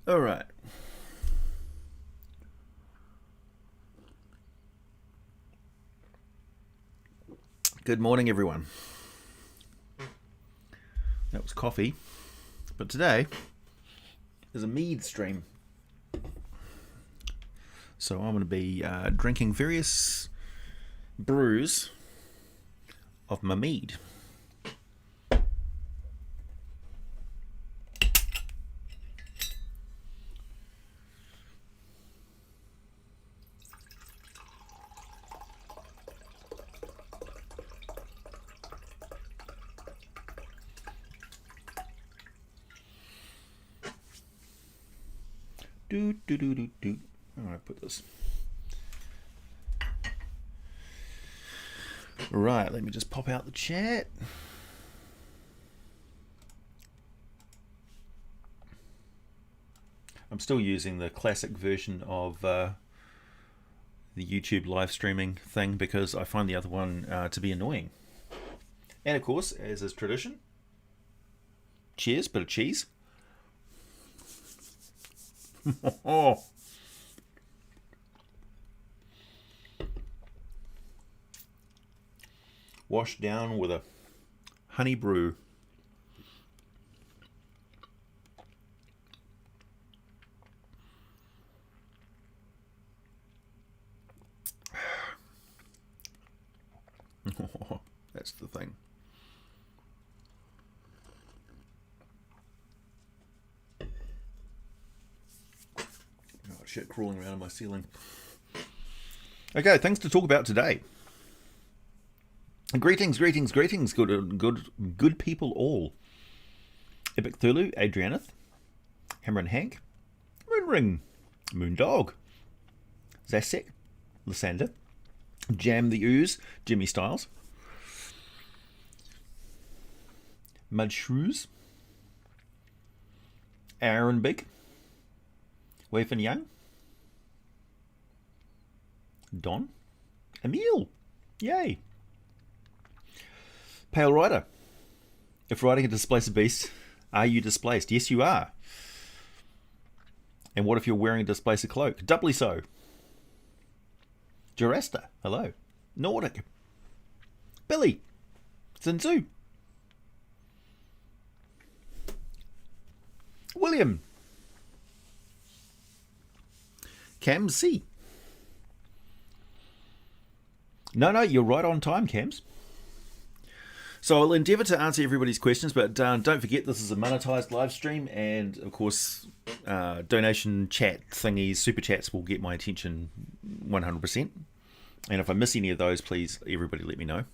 All right. Good morning, everyone. That was coffee, but today is a Mead stream. So I'm going to be drinking various brews of my Mead. Do do do do do. All right, put this. Right, let me just pop out the chat. I'm still using the classic version of the YouTube live streaming thing because I find the other one to be annoying. And of course, as is tradition, cheers, bit of cheese. Oh. Washed down with a honey brew. That's the thing. Oh, shit crawling around on my ceiling. Okay, things to talk about today. Greetings, greetings, greetings, good people all. Epic Thulu, Adrianeth, Hammer and Hank, Moonring, Moondog, Zasek, Lysander, Jam the Ooze, Jimmy Styles, Mudshrews, Aaron Big, Wafin Young, Don, Emil, yay, Pale Rider. If riding a displacer beast, are you displaced? Yes, you are. And what if you're wearing a displacer cloak? Doubly so. Jurasta, hello. Nordic. Billy. Zinzu. William. Cam C. No, you're right on time, Cams. So I'll endeavour to answer everybody's questions, but don't forget this is a monetized live stream, and of course, donation chat thingies, super chats will get my attention 100%. And if I miss any of those, please, everybody let me know.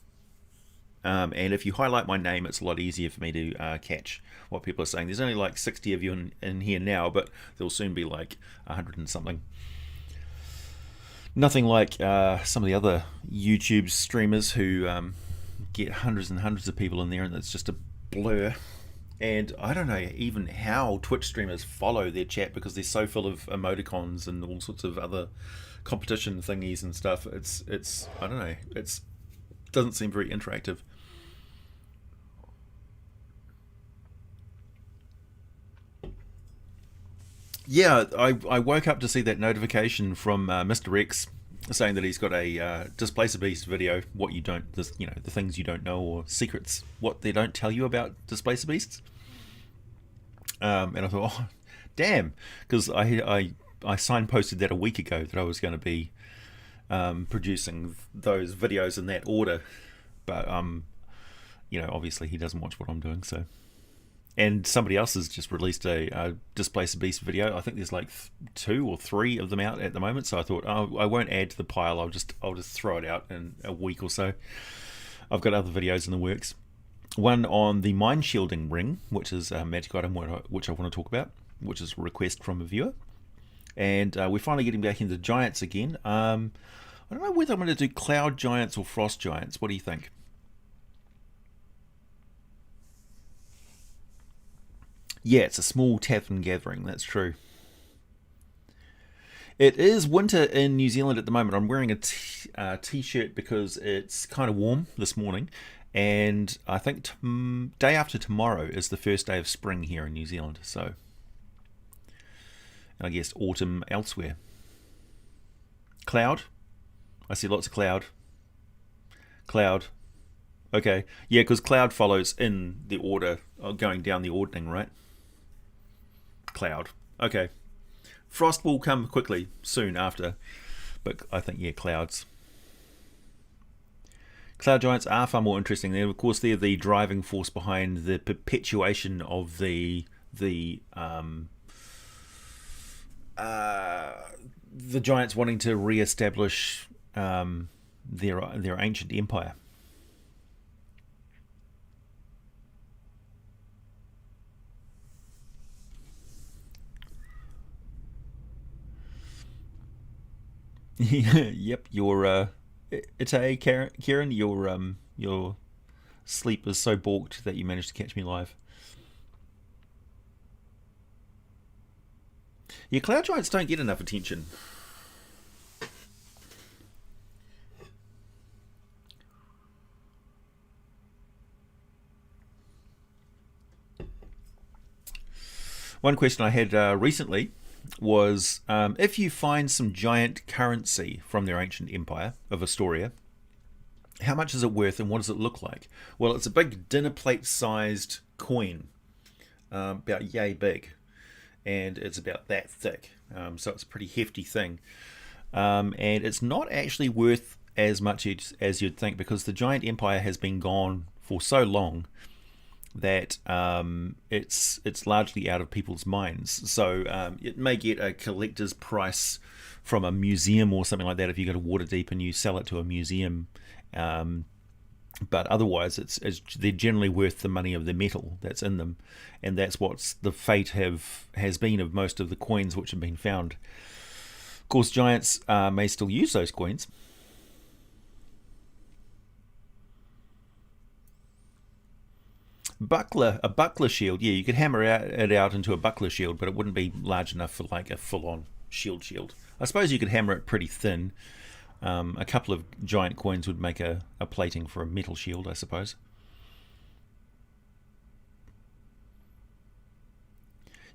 And if you highlight my name, it's a lot easier for me to catch what people are saying. There's only like 60 of you in here now, but there'll soon be like 100 and something. Nothing like some of the other YouTube streamers who get hundreds and hundreds of people in there, and it's just a blur. And I don't know even how Twitch streamers follow their chat because they're so full of emoticons and all sorts of other competition thingies and stuff. It's I don't know. It doesn't seem very interactive. Yeah, I woke up to see that notification from Mr. X saying that he's got a Displacer Beast video. What you don't, the things you don't know, or secrets, what they don't tell you about Displacer Beasts. And I thought, oh, damn, because I signposted that a week ago that I was going to be producing those videos in that order, but obviously he doesn't watch what I'm doing, so. And somebody else has just released a Displacer Beast video. I think there's like 2 or 3 of them out at the moment. So I thought, oh, I won't add to the pile. I'll just throw it out in a week or so. I've got other videos in the works. One on the Mind Shielding Ring, which is a magic item which I want to talk about, which is a request from a viewer. And we're finally getting back into Giants again. I don't know whether I'm going to do Cloud Giants or Frost Giants. What do you think? Yeah, it's a small tavern gathering, that's true. It is winter in New Zealand at the moment. I'm wearing a t-shirt because it's kind of warm this morning, and I think day after tomorrow is the first day of spring here in New Zealand. So I guess autumn elsewhere. Cloud. I see lots of cloud. Cloud. Okay. Yeah, because cloud follows in the order, going down the ordering, right? Cloud. Okay. Frost will come quickly, soon after. But I think, yeah, clouds. Cloud giants are far more interesting. They're, of course, they're the driving force behind the perpetuation of the giants wanting to re-establish their ancient empire. Yep, it's a Kieran. Your sleep is so balked that you managed to catch me live. Yeah, cloud giants don't get enough attention. One question I had recently was if you find some giant currency from their ancient empire of Astoria, how much is it worth and what does it look like? Well, it's a big dinner plate sized coin, about yay big, and it's about that thick, so it's a pretty hefty thing, and it's not actually worth as much as you'd think, because the giant empire has been gone for so long that it's largely out of people's minds. So it may get a collector's price from a museum or something like that if you go to Waterdeep and you sell it to a museum, but otherwise they're generally worth the money of the metal that's in them, and that's what's the fate has been of most of the coins which have been found. Of course, giants may still use those coins. A buckler shield, yeah, you could hammer it out into a buckler shield, but it wouldn't be large enough for like a full-on shield. I suppose you could hammer it pretty thin. A couple of giant coins would make a plating for a metal shield, I suppose.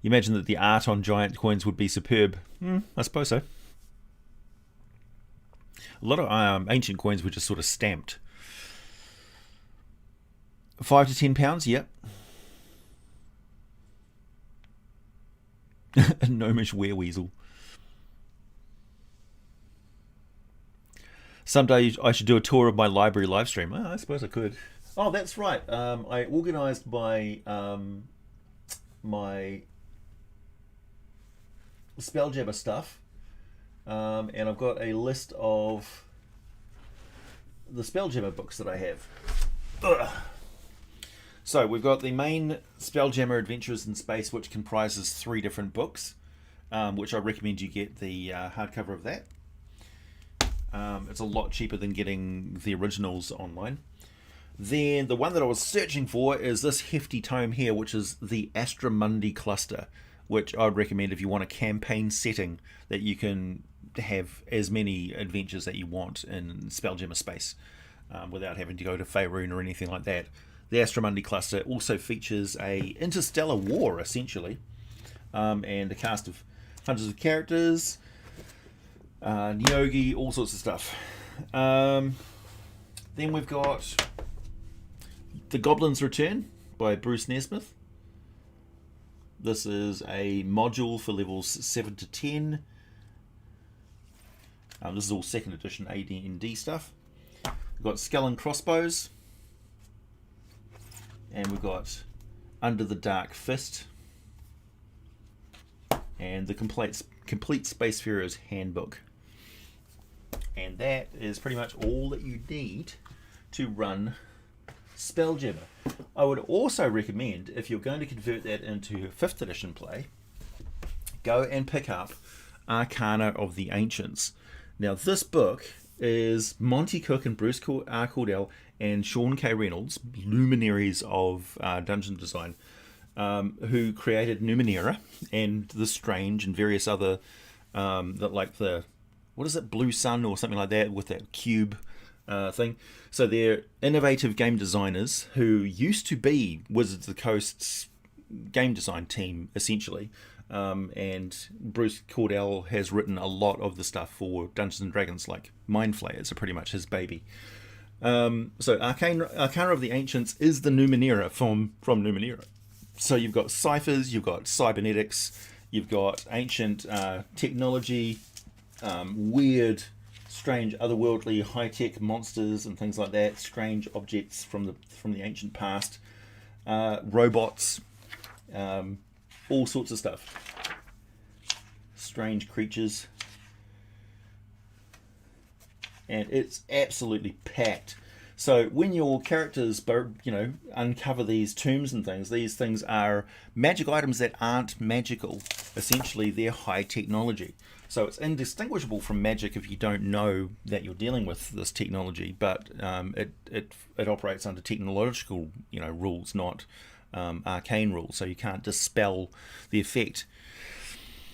You imagine that the art on giant coins would be superb. I suppose so. A lot of ancient coins were just sort of stamped. £5 to £10, yep. A gnomish wereweasel. Someday I should do a tour of my library live stream. Oh, I suppose I could. Oh, that's right. I organised my Spelljammer stuff, and I've got a list of the Spelljammer books that I have. Ugh. So we've got the main Spelljammer Adventures in Space, which comprises 3 different books, which I recommend you get the hardcover of that. It's a lot cheaper than getting the originals online. Then the one that I was searching for is this hefty tome here, which is the Astramundi Cluster, which I'd recommend if you want a campaign setting that you can have as many adventures that you want in Spelljammer space without having to go to Faerun or anything like that. The Astramundi Cluster also features a interstellar war, essentially, and a cast of hundreds of characters, Nyogi, all sorts of stuff. Then we've got The Goblin's Return by Bruce Nesmith. This is a module for levels 7 to 10. This is all 2nd edition AD&D stuff. We've got Skull and Crossbows. And we've got Under the Dark Fist. And the complete Spacefarer's Handbook. And that is pretty much all that you need to run Spelljammer. I would also recommend, if you're going to convert that into 5th edition play, go and pick up Arcana of the Ancients. Now, this book is Monty Cook and Bruce R. Cordell and Sean K. Reynolds, luminaries of dungeon design, who created Numenera and The Strange and various other, what is it, Blue Sun or something like that, with that cube thing. So they're innovative game designers who used to be Wizards of the Coast's game design team essentially, and Bruce Cordell has written a lot of the stuff for Dungeons and Dragons, like Mind Flayers are pretty much his baby. So Arcana of the Ancients is the Numenera from Numenera. So you've got ciphers, you've got cybernetics, you've got ancient technology, weird, strange, otherworldly, high-tech monsters and things like that, strange objects from the ancient past, robots, all sorts of stuff, strange creatures, and it's absolutely packed. So when your characters, uncover these tombs and things, these things are magic items that aren't magical. Essentially, they're high technology. So it's indistinguishable from magic if you don't know that you're dealing with this technology. But it operates under technological rules, not arcane rules. So you can't dispel the effect.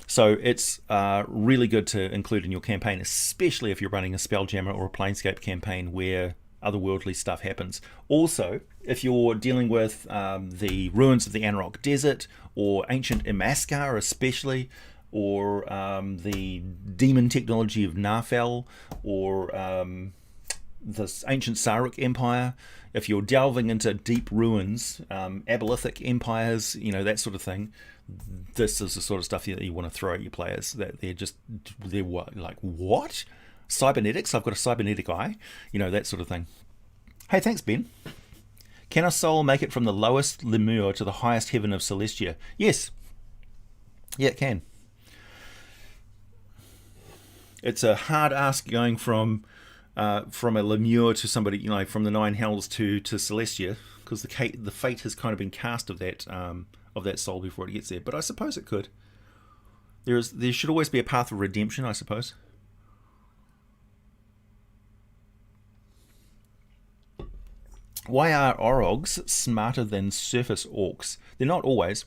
So it's really good to include in your campaign, especially if you're running a Spelljammer or a Planescape campaign where otherworldly stuff happens. Also, if you're dealing with the ruins of the Anarok Desert, or ancient Imaskar especially, or the demon technology of Narfel, or the ancient Saruk Empire, if you're delving into deep ruins, Abolithic empires, that sort of thing, this is the sort of stuff that you want to throw at your players. That they're like, what? Cybernetics? I've got a cybernetic eye, that sort of thing. Hey, thanks, Ben. Can a soul make it from the lowest Lemur to the highest heaven of Celestia? Yes. Yeah, it can. It's a hard ask going from a Lemur to somebody, from the Nine Hells to Celestia, because the fate has kind of been cast of that soul before it gets there. But I suppose it could. There should always be a path of redemption, I suppose. Why are Orogs smarter than surface orcs? They're not always.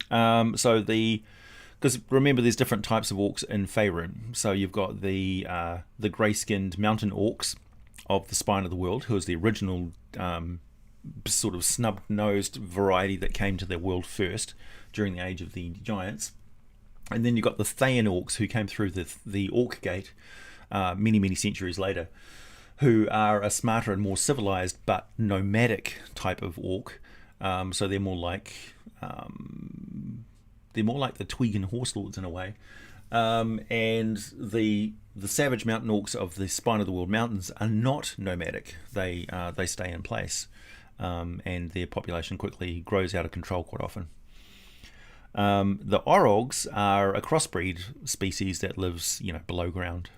Because remember, there's different types of orcs in Faerun. So you've got the grey-skinned mountain orcs of the Spine of the World, who is the original sort of snub-nosed variety that came to their world first during the Age of the Giants. And then you've got the Thayan orcs, who came through the Orc Gate many, many centuries later, who are a smarter and more civilized but nomadic type of orc. So they're more like the Tweegan Horse Lords in a way. And the savage mountain orcs of the Spine of the World Mountains are not nomadic. They stay in place, and their population quickly grows out of control quite often. The Orogs are a crossbreed species that lives below ground.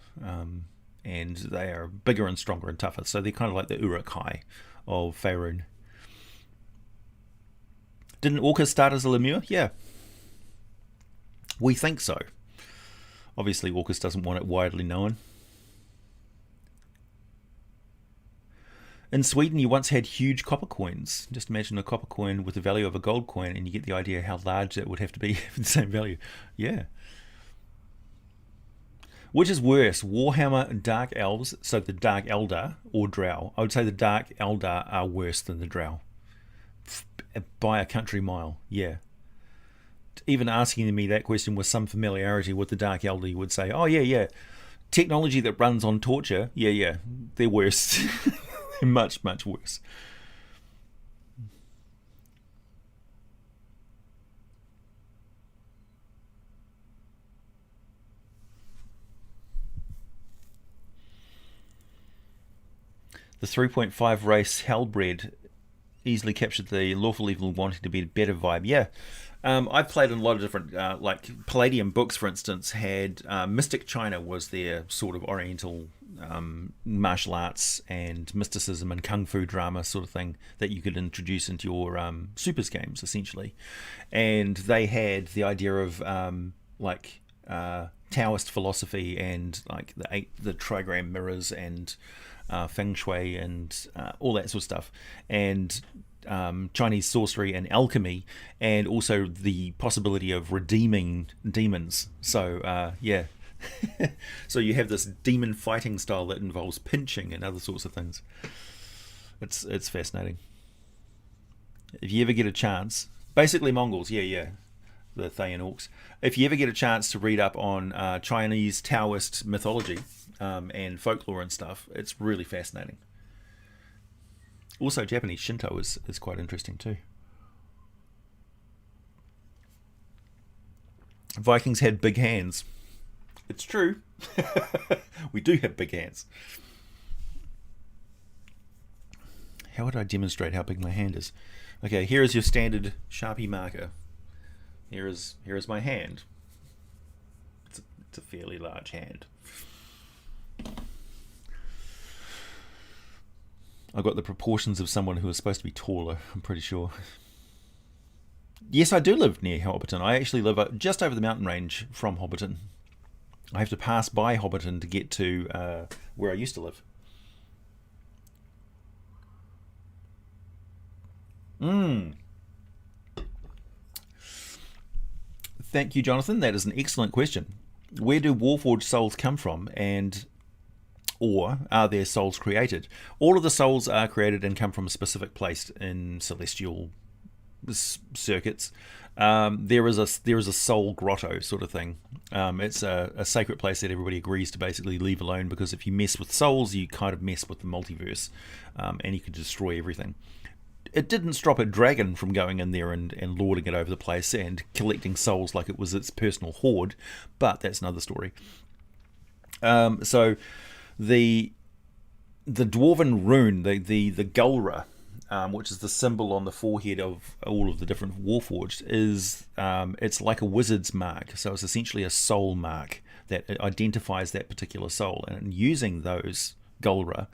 And they are bigger and stronger and tougher. So they're kind of like the Uruk-hai of Faerun. Didn't Orcus start as a Lemur? Yeah. We think so. Obviously, Orcus doesn't want it widely known. In Sweden, you once had huge copper coins. Just imagine a copper coin with the value of a gold coin, and you get the idea how large that would have to be for the same value. Yeah. Which is worse, Warhammer and Dark Elves, so the Dark Eldar or Drow? I would say the Dark Eldar are worse than the Drow. By a country mile, yeah. Even asking me that question with some familiarity with the Dark Eldar, you would say, oh, yeah. Technology that runs on torture, yeah. They're worse. They're much, much worse. The 3.5 race Hellbred easily captured the lawful evil wanting to be a better vibe. Yeah, I've played in a lot of different, like Palladium books, for instance, had Mystic China was their sort of Oriental martial arts and mysticism and kung fu drama sort of thing that you could introduce into your supers games, essentially. And they had the idea of Taoist philosophy and like the trigram mirrors and feng shui and all that sort of stuff, and Chinese sorcery and alchemy, and also the possibility of redeeming demons. So yeah. So you have this demon fighting style that involves pinching and other sorts of things. It's fascinating. If you ever get a chance, Basically Mongols, the Thayan Orcs. If you ever get a chance to read up on Chinese Taoist mythology and folklore and stuff, it's really fascinating. Also, Japanese Shinto is quite interesting too. Vikings had big hands. It's true. We do have big hands. How would I demonstrate how big my hand is? Okay, here is your standard Sharpie marker. Here is my hand. It's a fairly large hand. I've got the proportions of someone who is supposed to be taller, I'm pretty sure. Yes, I do live near Hobbiton. I actually live just over the mountain range from Hobbiton. I have to pass by Hobbiton to get to where I used to live. Thank you, Jonathan. That is an excellent question. Where do Warforged souls come from, or are their souls created? All of the souls are created and come from a specific place in celestial circuits. There is a soul grotto sort of thing. It's a sacred place that everybody agrees to basically leave alone, because if you mess with souls, you kind of mess with the multiverse, and you could destroy everything. It didn't stop a dragon from going in there and lording it over the place and collecting souls like it was its personal hoard, but that's another story. So the dwarven rune, the Gulra, which is the symbol on the forehead of all of the different Warforged, is it's like a wizard's mark. So it's essentially a soul mark that identifies that particular soul. And using those Gulra,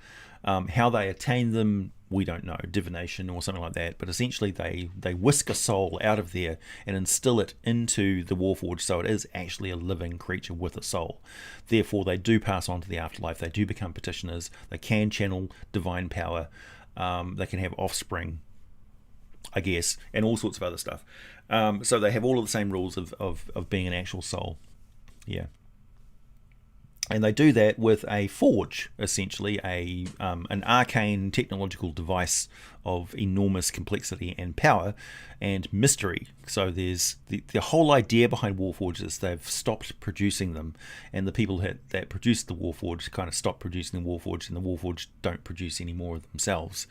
how they attain them, we don't know, divination or something like that, but essentially they whisk a soul out of there and instill it into the Warforged, so it is actually a living creature with a soul. Therefore, they do pass on to the afterlife, they do become petitioners, they can channel divine power, they can have offspring, I guess, and all sorts of other stuff. So they have all of the same rules of being an actual soul. Yeah. And they do that with a forge, essentially an arcane technological device of enormous complexity and power and mystery. So there's the whole idea behind Warforged is they've stopped producing them, and the people that produced the Warforged kind of stopped producing the Warforged, and the Warforged don't produce any more of themselves.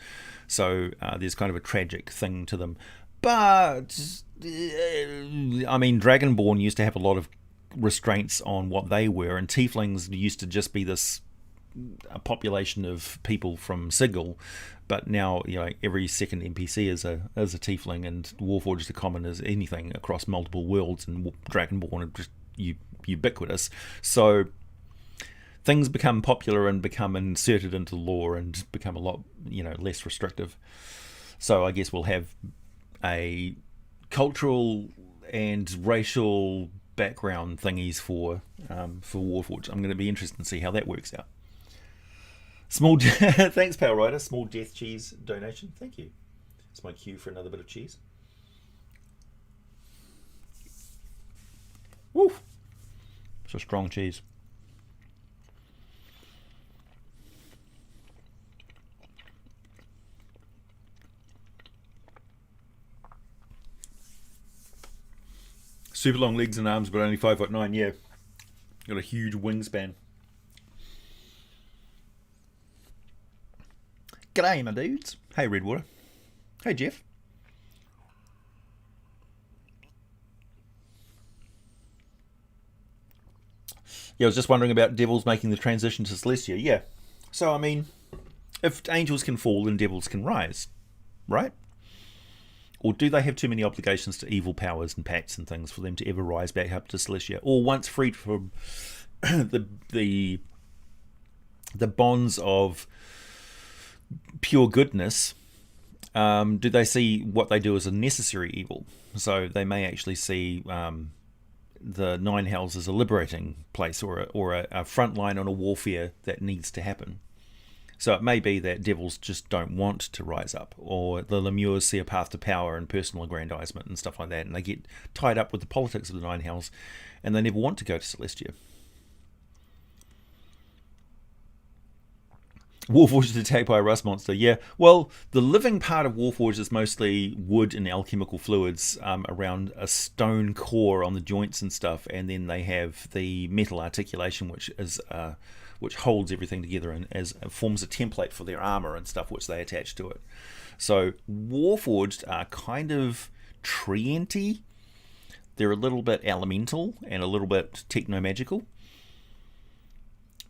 So there's kind of a tragic thing to them. But I mean, Dragonborn used to have a lot of restraints on what they were, and tieflings used to just be a population of people from Sigil, but now every second NPC is a tiefling, and Warforged are common as anything across multiple worlds, and Dragonborn are just ubiquitous. So things become popular and become inserted into lore and become a lot less restrictive. So I guess we'll have a cultural and racial background thingies for Warforged. I'm going to be interested to see how that works out. Thanks, Pale Rider. Small Death Cheese donation. Thank you. It's my cue for another bit of cheese. Woo! It's a strong cheese. Super long legs and arms, but only 5'9". Yeah, got a huge wingspan. G'day, my dudes. Hey, Redwater. Hey, Jeff. Yeah, I was just wondering about devils making the transition to Celestia. Yeah. So, I mean, if angels can fall, then devils can rise, right? Or do they have too many obligations to evil powers and pacts and things for them to ever rise back up to Celestia? Or once freed from the bonds of pure goodness, do they see what they do as a necessary evil? So they may actually see the Nine Hells as a liberating place, or a front line on a warfare that needs to happen. So it may be that devils just don't want to rise up, or the Lemures see a path to power and personal aggrandizement and stuff like that, and they get tied up with the politics of the Nine Hells, and they never want to go to Celestia. Warforged is attacked by a rust monster. Yeah, well, the living part of Warforged is mostly wood and alchemical fluids around a stone core on the joints and stuff, and then they have the metal articulation, which holds everything together and forms a template for their armor and stuff, which they attach to it. So Warforged are kind of tree-enty. They're a little bit elemental and a little bit techno-magical.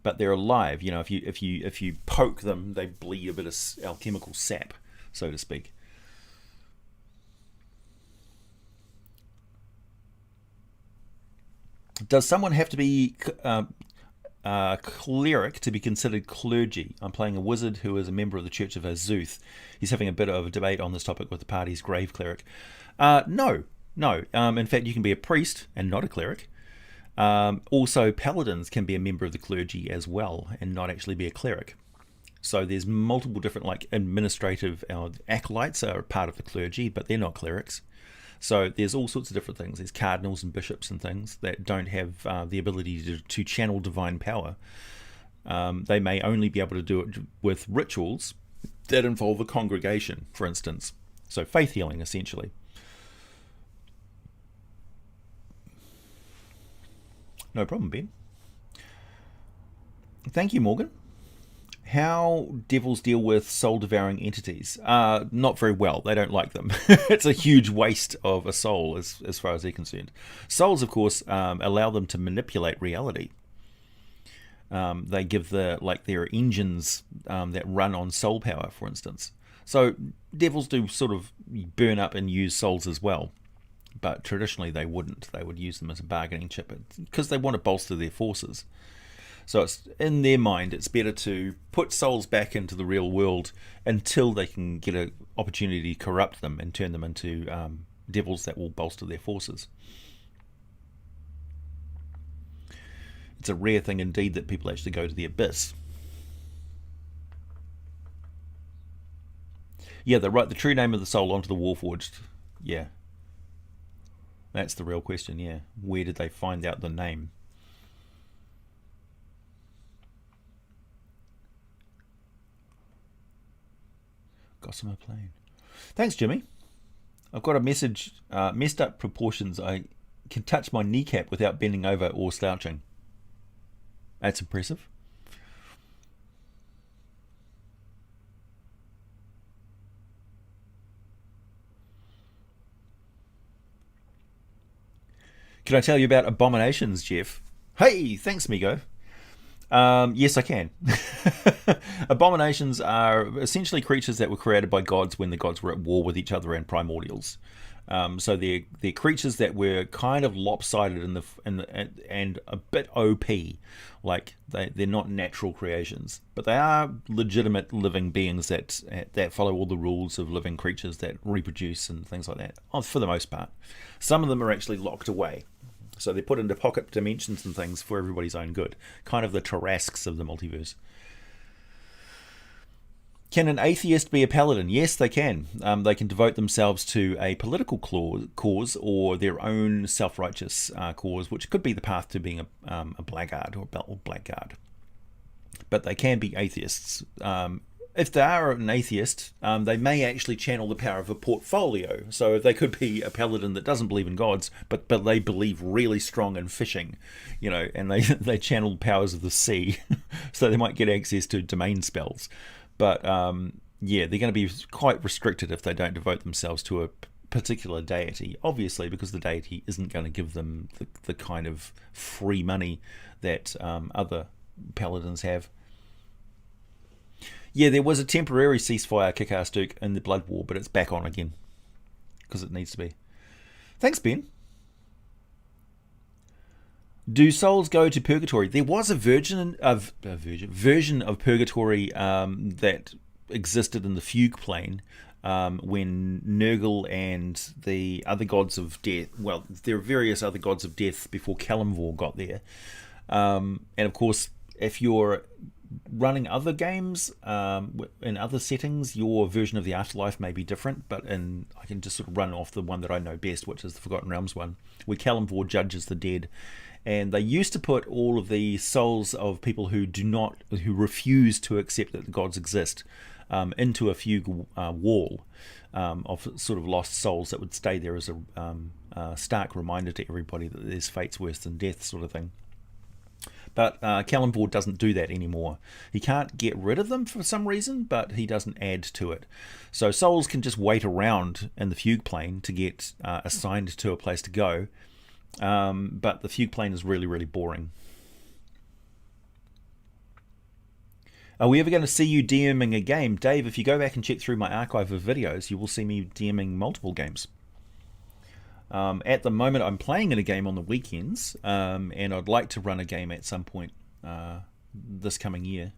But they're alive. You know, if you poke them, they bleed a bit of alchemical sap, so to speak. Does someone have to be cleric to be considered clergy? I'm playing a wizard who is a member of the Church of Azuth. He's having a bit of a debate on this topic with the party's grave cleric. No. In fact, you can be a priest and not a cleric. Also, paladins can be a member of the clergy as well and not actually be a cleric. So there's multiple different, like, administrative acolytes are part of the clergy, but they're not clerics. So there's all sorts of different things. There's cardinals and bishops and things that don't have the ability to channel divine power. They may only be able to do it with rituals that involve a congregation, for instance. So faith healing, essentially. No problem, Ben. Thank you, Morgan. How devils deal with soul-devouring entities? Not very well. They don't like them. It's a huge waste of a soul as far as they're concerned. Souls, of course, allow them to manipulate reality. They give their engines that run on soul power, for instance. So devils do sort of burn up and use souls as well. But traditionally they wouldn't. They would use them as a bargaining chip because they want to bolster their forces. So it's in their mind, it's better to put souls back into the real world until they can get an opportunity to corrupt them and turn them into devils that will bolster their forces. It's a rare thing indeed that people actually go to the abyss. Yeah, they write the true name of the soul onto the Warforged. Yeah. That's the real question, yeah. Where did they find out the name? Gossamer Plain. Thanks, Jimmy. I've got a message. Messed up proportions. I can touch my kneecap without bending over or slouching. That's impressive. Can I tell you about abominations, Jeff? Hey, thanks, Migo. Yes, I can. Abominations are essentially creatures that were created by gods when the gods were at war with each other and primordials. So they're creatures that were kind of lopsided and a bit OP. Like they're not natural creations, but they are legitimate living beings that follow all the rules of living creatures that reproduce and things like that. For the most part, some of them are actually locked away. So they're put into pocket dimensions and things for everybody's own good. Kind of the Tarrasques of the multiverse. Can an atheist be a paladin? Yes, they can. They can devote themselves to a political cause or their own self-righteous cause, which could be the path to being a blackguard or blackguard. But they can be atheists. If they are an atheist, they may actually channel the power of a portfolio. So they could be a paladin that doesn't believe in gods, but they believe really strong in fishing, and they channel powers of the sea. So they might get access to domain spells. But they're going to be quite restricted if they don't devote themselves to a particular deity, obviously, because the deity isn't going to give them the kind of free money that other paladins have. Yeah, there was a temporary ceasefire, Kick-Ass Duke, in the Blood War, but it's back on again. Because it needs to be. Thanks, Ben. Do souls go to purgatory? There was a version of purgatory that existed in the Fugue plane when Nurgle and the other gods of death... Well, there are various other gods of death before Kalimvor got there. And, of course, if you're running other games in other settings, your version of the afterlife may be different, but I can just sort of run off the one that I know best, which is the Forgotten Realms one, where Kalimvor judges the dead And they used to put all of the souls of people who refuse to accept that the gods exist into a fugue wall of sort of lost souls that would stay there as a stark reminder to everybody that there's fates worse than death, sort of thing. But Kalimvor doesn't do that anymore. He can't get rid of them for some reason, but he doesn't add to it. So souls can just wait around in the fugue plane to get assigned to a place to go. But the fugue plane is really, really boring. Are we ever going to see you DMing a game? Dave, if you go back and check through my archive of videos, you will see me DMing multiple games. At the moment, I'm playing in a game on the weekends, and I'd like to run a game at some point this coming year.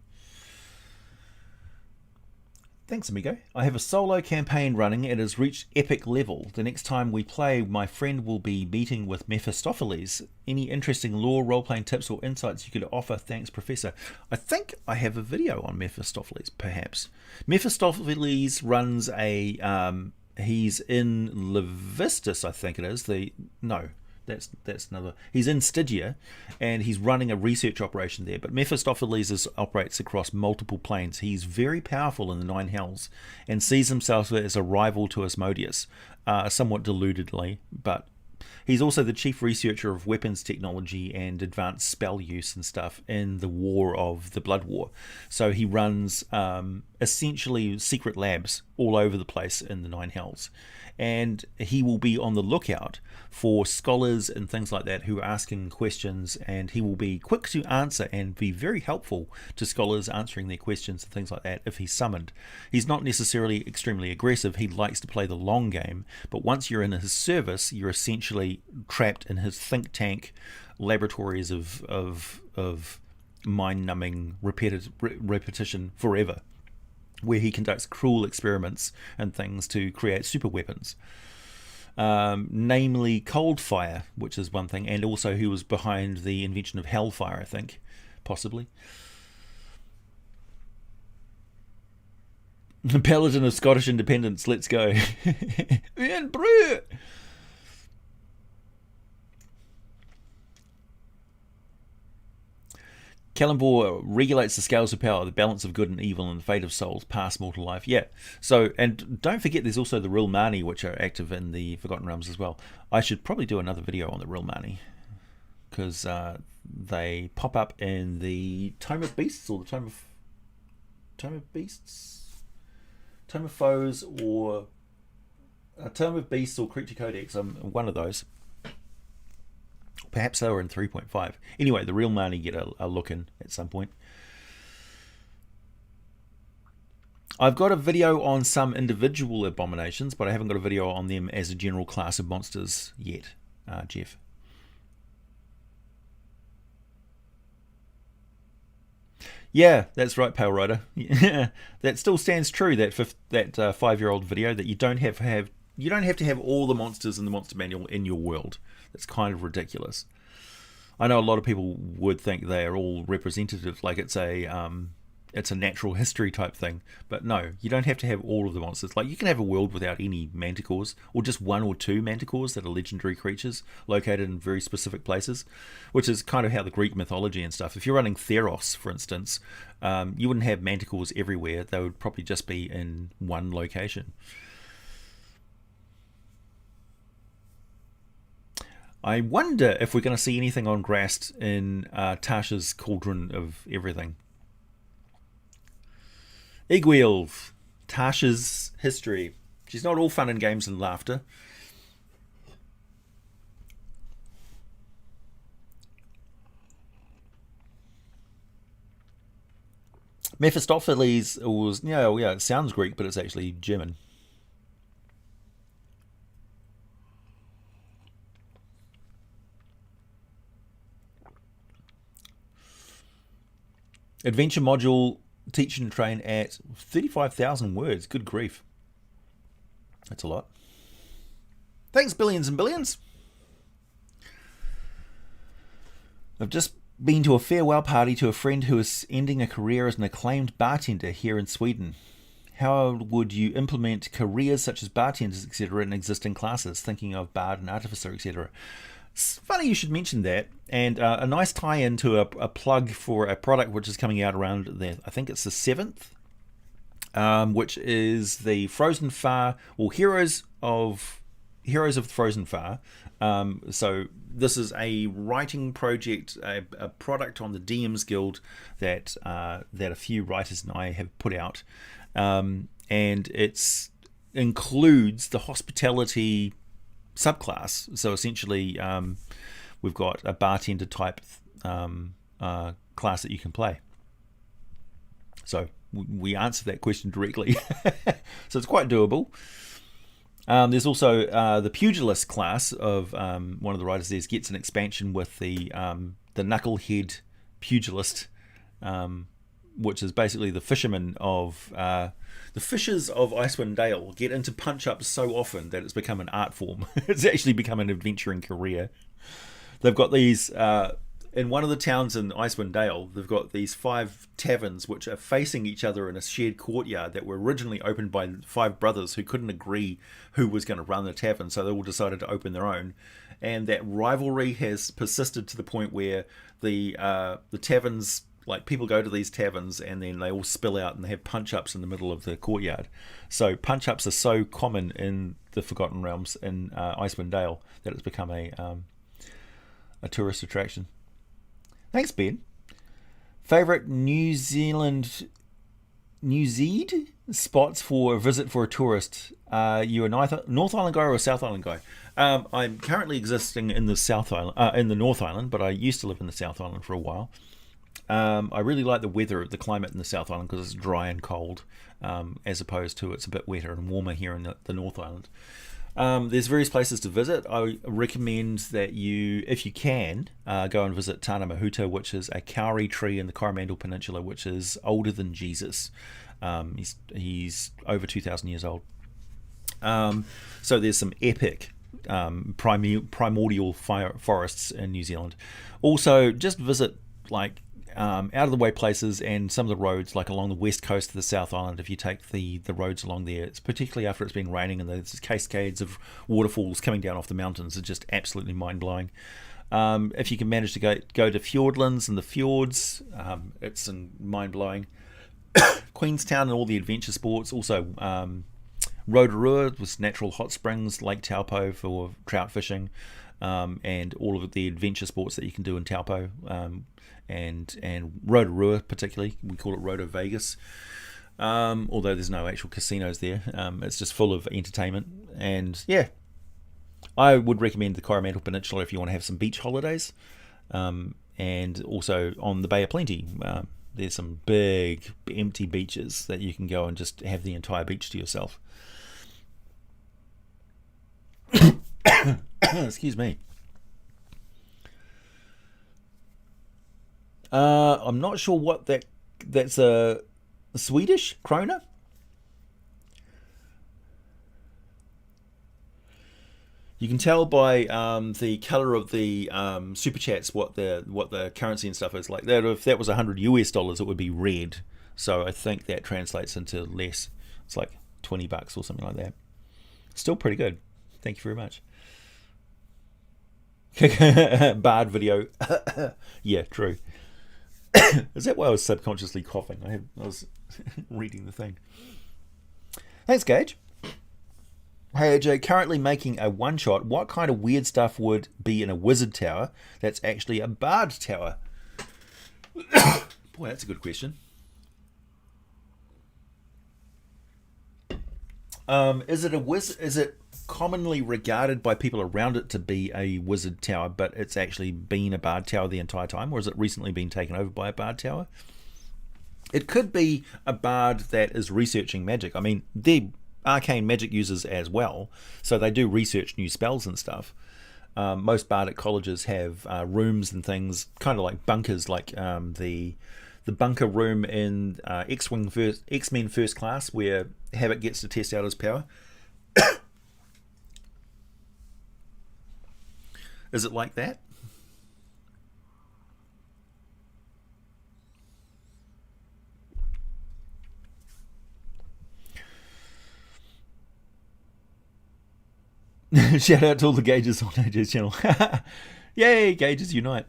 Thanks, amigo. I have a solo campaign running. It has reached epic level. The next time we play, my friend will be meeting with Mephistopheles. Any interesting lore, role-playing tips or insights you could offer? Thanks, Professor. I think I have a video on Mephistopheles, perhaps. Mephistopheles runs a... he's in Levistus, I think it is. That's another. He's in Stygia, and he's running a research operation there. But Mephistopheles operates across multiple planes. He's very powerful in the Nine Hells, and sees himself as a rival to Asmodeus, somewhat deludedly. But he's also the chief researcher of weapons technology and advanced spell use and stuff in the War of the Blood War. So he runs essentially secret labs all over the place in the Nine Hells. And he will be on the lookout for scholars and things like that who are asking questions, and he will be quick to answer and be very helpful to scholars answering their questions and things like that if he's summoned. He's not necessarily extremely aggressive. He likes to play the long game, but once you're in his service, you're essentially trapped in his think tank laboratories of mind-numbing repetition forever, where he conducts cruel experiments and things to create super weapons. Namely cold fire, which is one thing, and also he was behind the invention of hellfire, I think, possibly. The Paladin of Scottish Independence, let's go. Ian Brew! Kalimvor regulates the scales of power, the balance of good and evil, and the fate of souls past mortal life. Yeah. So, and don't forget, there's also the real Mani, which are active in the Forgotten Realms as well. I should probably do another video on the real Mani, because they pop up in the Tome of Beasts, or the Tome of Beasts, Tome of Foes, or Tome of Beasts, or Creature Codex. One of those. Perhaps they were in 3.5. Anyway, the real Mani get a look in at some point. I've got a video on some individual abominations, but I haven't got a video on them as a general class of monsters yet, Jeff. Yeah, that's right, Pale Rider. That still stands true. That 5-year-old video that you don't have to have all the monsters in the monster manual in your world. That's kind of ridiculous. I know a lot of people would think they are all representative, like it's a natural history type thing. But no, you don't have to have all of the monsters. Like, you can have a world without any manticores, or just 1 or 2 manticores that are legendary creatures located in very specific places, which is kind of how the Greek mythology and stuff. If you're running Theros, for instance, you wouldn't have manticores everywhere. They would probably just be in one location. I wonder if we're going to see anything on Grast in Tasha's Cauldron of Everything. Igweel, Tasha's history. She's not all fun and games and laughter. Mephistopheles was, yeah, it sounds Greek, but it's actually German. Adventure module, teach and train at 35,000 words. Good grief. That's a lot. Thanks, billions and billions. I've just been to a farewell party to a friend who is ending a career as an acclaimed bartender here in Sweden. How would you implement careers such as bartenders, etc., in existing classes? Thinking of bard and artificer, etc. It's funny you should mention that, and a nice tie-in to a plug for a product which is coming out around I think it's the 7th, which is the Frozen Far, or Heroes of the Frozen Far. So this is a writing project, a product on the DMs Guild that a few writers and I have put out, and it includes the hospitality subclass. So essentially, we've got a bartender type class that you can play. So we answered that question directly. So it's quite doable. There's also the pugilist class of one of the writers there gets an expansion with the knucklehead pugilist, which is basically the fishermen of the fishers of Icewind Dale get into punch-ups so often that it's become an art form. It's actually become an adventuring career. They've got these in one of the towns in Icewind Dale. They've got these 5 taverns which are facing each other in a shared courtyard that were originally opened by 5 brothers who couldn't agree who was going to run the tavern, so they all decided to open their own. And that rivalry has persisted to the point where the taverns, like, people go to these taverns and then they all spill out and they have punch-ups in the middle of the courtyard. So punch-ups are so common in the Forgotten Realms in Icewind Dale that it's become a tourist attraction. Thanks, Ben. Favourite New Zealand spots for a visit for a tourist? You a North Island guy or a South Island guy? I'm currently existing in the South Island, in the North Island, but I used to live in the South Island for a while. I really like the weather, the climate in the South Island, because it's dry and cold, as opposed to it's a bit wetter and warmer here in the North Island. There's various places to visit. I recommend that you, if you can, go and visit Tana Mahuta, which is a kauri tree in the Coromandel Peninsula, which is older than Jesus. He's over 2,000 years old. So there's some epic primordial forests in New Zealand. Also, just visit out of the way places and some of the roads, like along the west coast of the South Island. If you take the roads along there, it's particularly after it's been raining and there's cascades of waterfalls coming down off the mountains, it's just absolutely mind-blowing. If you can manage to go to Fjordlands and the fjords, it's mind-blowing. Queenstown and all the adventure sports. Also Rotorua with natural hot springs, Lake Taupo for trout fishing, and all of the adventure sports that you can do in Taupo, and Rotorua particularly. We call it Roto Vegas, although there's no actual casinos there. It's just full of entertainment. And yeah, I would recommend the Coromandel Peninsula if you want to have some beach holidays, and also on the Bay of Plenty. There's some big empty beaches that you can go and just have the entire beach to yourself. Excuse me. I'm not sure what that's a Swedish krona. You can tell by the color of the super chats what the currency and stuff is like. That if that was $100, it would be red. So I think that translates into less. It's like $20 or something like that. Still pretty good. Thank you very much. Bard video. Yeah, true. Is that why I was subconsciously coughing? I was reading the thing. Thanks, Gage. Hey AJ, currently making a one-shot. What kind of weird stuff would be in a wizard tower that's actually a bard tower? Boy, that's a good question. Is it commonly regarded by people around it to be a wizard tower, but it's actually been a bard tower the entire time, or has it recently been taken over by a bard tower? It could be a bard that is researching magic. I mean, they're arcane magic users as well, so they do research new spells and stuff. Most bardic colleges have rooms and things, kind of like bunkers, like the bunker room in X-Men First Class, where Habit gets to test out his power. Is it like that? Shout out to all the Gauges on AJ's channel. Yay, Gauges unite.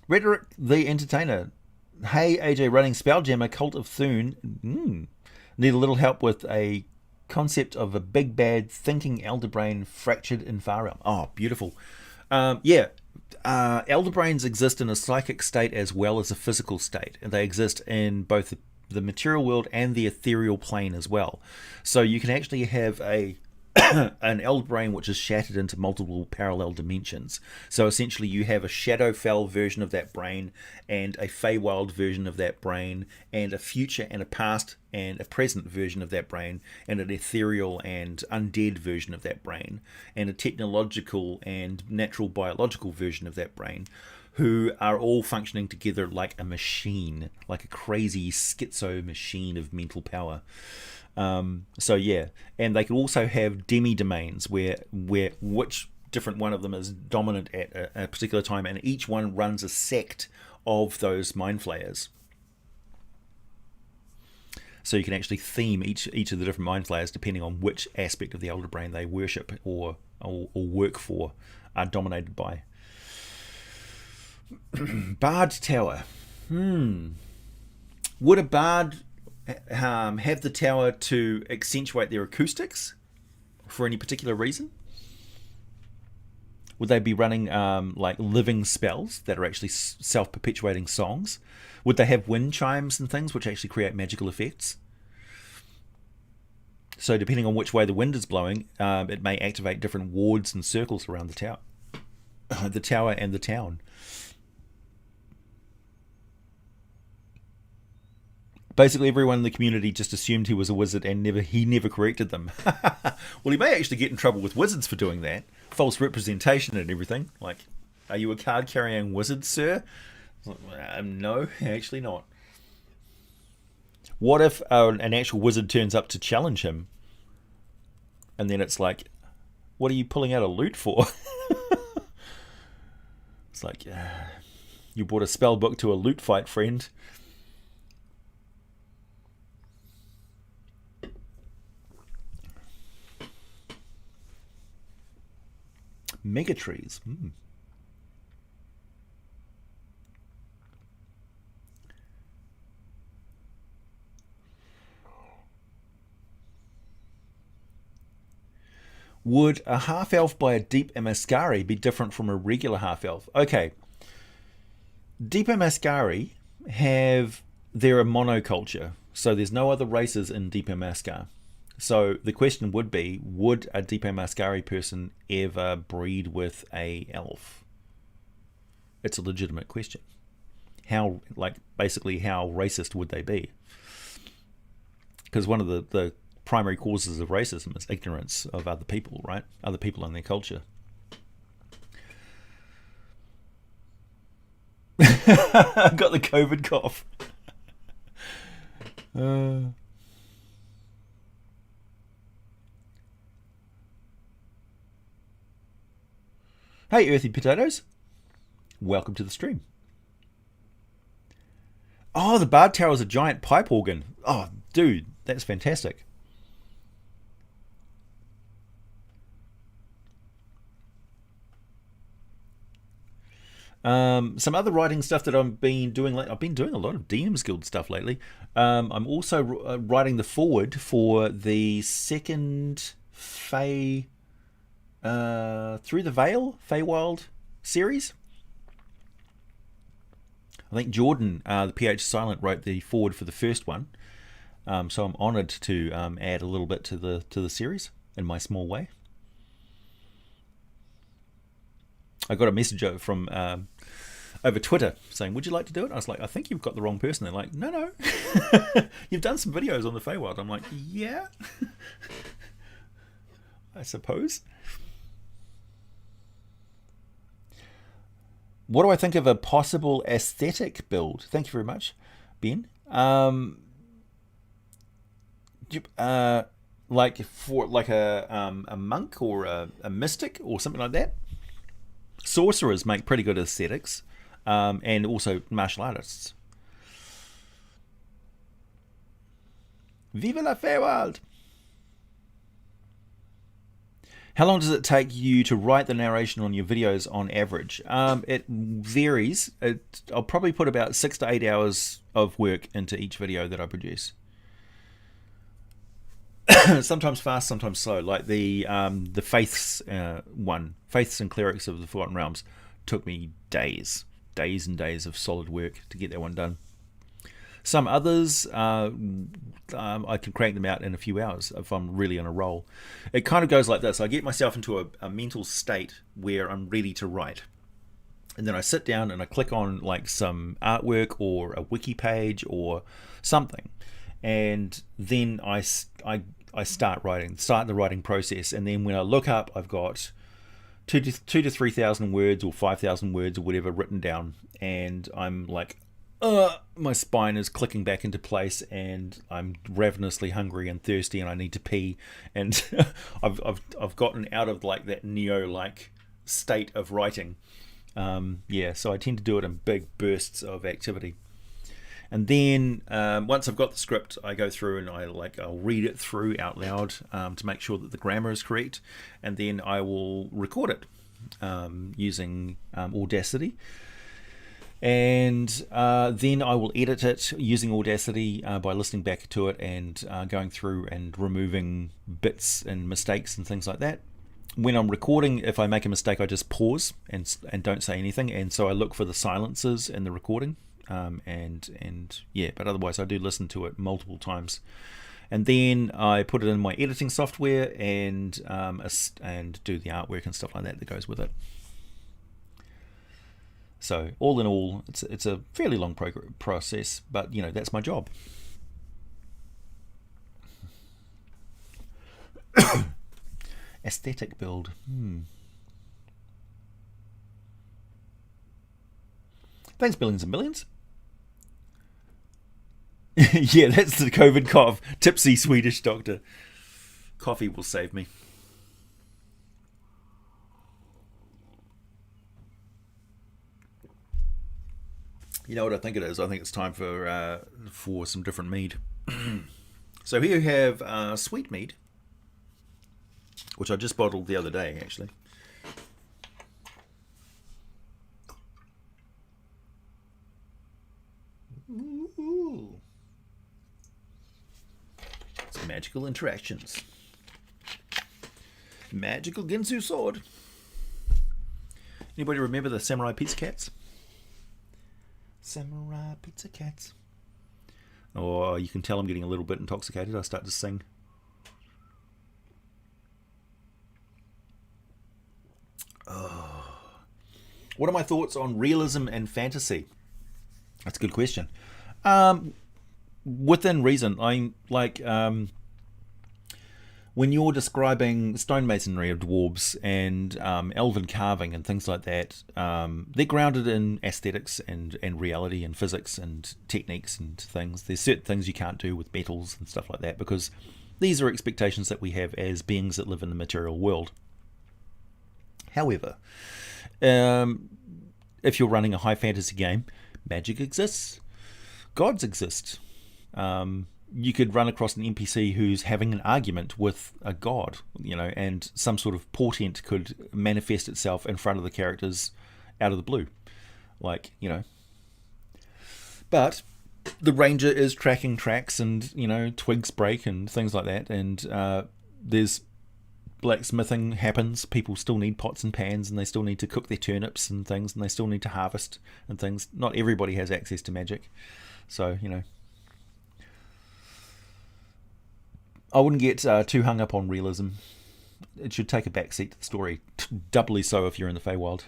Rhetoric the Entertainer. Hey, AJ, running Spelljammer, Cult of Thune. Need a little help with a concept of a big bad thinking elder brain fractured in far realm. Oh, beautiful. Elder brains exist in a psychic state as well as a physical state, and they exist in both the material world and the ethereal plane as well. So you can actually have an elder brain which is shattered into multiple parallel dimensions. So essentially you have a Shadowfell version of that brain and a Feywild version of that brain and a future and a past and a present version of that brain and an ethereal and undead version of that brain and a technological and natural biological version of that brain, who are all functioning together like a machine, like a crazy schizo machine of mental power. And they can also have demi-domains where which different one of them is dominant at a particular time, and each one runs a sect of those mind flayers. So you can actually theme each of the different mind flayers depending on which aspect of the elder brain they worship or work for, are dominated by. Bard Tower. Would a bard have the tower to accentuate their acoustics for any particular reason? Would they be running like living spells that are actually self-perpetuating songs? Would they have wind chimes and things which actually create magical effects? So depending on which way the wind is blowing, it may activate different wards and circles around the tower, the tower and the town. Basically, everyone in the community just assumed he was a wizard and he never corrected them. Well, he may actually get in trouble with wizards for doing that. False representation and everything. Like, are you a card-carrying wizard, sir? No, actually not. What if an actual wizard turns up to challenge him? And then it's like, what are you pulling out a loot for? It's like, you brought a spell book to a loot fight, friend. Megatrees. Would a half-elf by a deep Amaskari be different from a regular half-elf? Okay. Deep Amaskari they're a monoculture, so there's no other races in Deep Amaskar. So the question would be, would a Deep Amaskari person ever breed with a elf? It's a legitimate question. Basically how racist would they be? Because one of the primary causes of racism is ignorance of other people, right? Other people and their culture. I got the COVID cough. Hey, Earthy Potatoes. Welcome to the stream. Oh, the Bard Tower is a giant pipe organ. Oh, dude, that's fantastic. Some other writing stuff that I've been doing. I've been doing a lot of DM's Guild stuff lately. I'm also writing the foreword for the second Through the Veil, Feywild series. I think Jordan, the PH Silent, wrote the foreword for the first one. So I'm honoured to add a little bit to the series in my small way. I got a message from over Twitter saying, would you like to do it? I was like, I think you've got the wrong person. They're like, no. You've done some videos on the Feywild. I'm like, yeah. I suppose. What do I think of a possible aesthetic build? Thank you very much, Ben. Like a monk or a mystic or something like that. Sorcerers make pretty good aesthetics, and also martial artists. Viva la Feywild! How long does it take you to write the narration on your videos on average? It varies. I'll probably put about 6 to 8 hours of work into each video that I produce. Sometimes fast, sometimes slow. Like the Faiths one, Faiths and Clerics of the Forgotten Realms, took me days and days of solid work to get that one done. Some others, I can crank them out in a few hours if I'm really on a roll. It kind of goes like this. I get myself into a mental state where I'm ready to write. And then I sit down and I click on like some artwork or a wiki page or something. And then I start the writing process. And then when I look up, I've got 2,000 to 3,000 words or 5,000 words or whatever written down. And I'm like, my spine is clicking back into place, and I'm ravenously hungry and thirsty, and I need to pee. And I've gotten out of like that Neo-like state of writing. So I tend to do it in big bursts of activity. And then once I've got the script, I go through and I'll read it through out loud to make sure that the grammar is correct, and then I will record it using Audacity. And then I will edit it using Audacity by listening back to it and going through and removing bits and mistakes and things like that. When I'm recording, if I make a mistake, I just pause and don't say anything, and so I look for the silences in the recording. But otherwise I do listen to it multiple times. And then I put it in my editing software and do the artwork and stuff like that goes with it. So all in all, it's a fairly long process, but that's my job. Aesthetic build. Thanks, billions and millions. Yeah, that's the COVID cough. Tipsy Swedish doctor. Coffee will save me. You know what I think it is? I think it's time for some different mead. So here you have sweet mead, which I just bottled the other day, actually. Ooh. It's magical interactions. Magical Ginsu sword. Anybody remember the Samurai Pizza Cats? Samurai Pizza Cats. Or you can tell I'm getting a little bit intoxicated. I start to sing. Oh. What are my thoughts on realism and fantasy? That's a good question. Within reason, I'm like when you're describing stonemasonry of dwarves and elven carving and things like that, they're grounded in aesthetics and reality and physics and techniques and things. There's certain things you can't do with metals and stuff like that because these are expectations that we have as beings that live in the material world. However, if you're running a high fantasy game, magic exists, gods exist. You could run across an NPC who's having an argument with a god, and some sort of portent could manifest itself in front of the characters out of the blue. But the ranger is tracking tracks and, twigs break and things like that. And there's blacksmithing happens. People still need pots and pans and they still need to cook their turnips and things and they still need to harvest and things. Not everybody has access to magic. So, I wouldn't get too hung up on realism. It should take a backseat to the story. Doubly so if you're in the Feywild.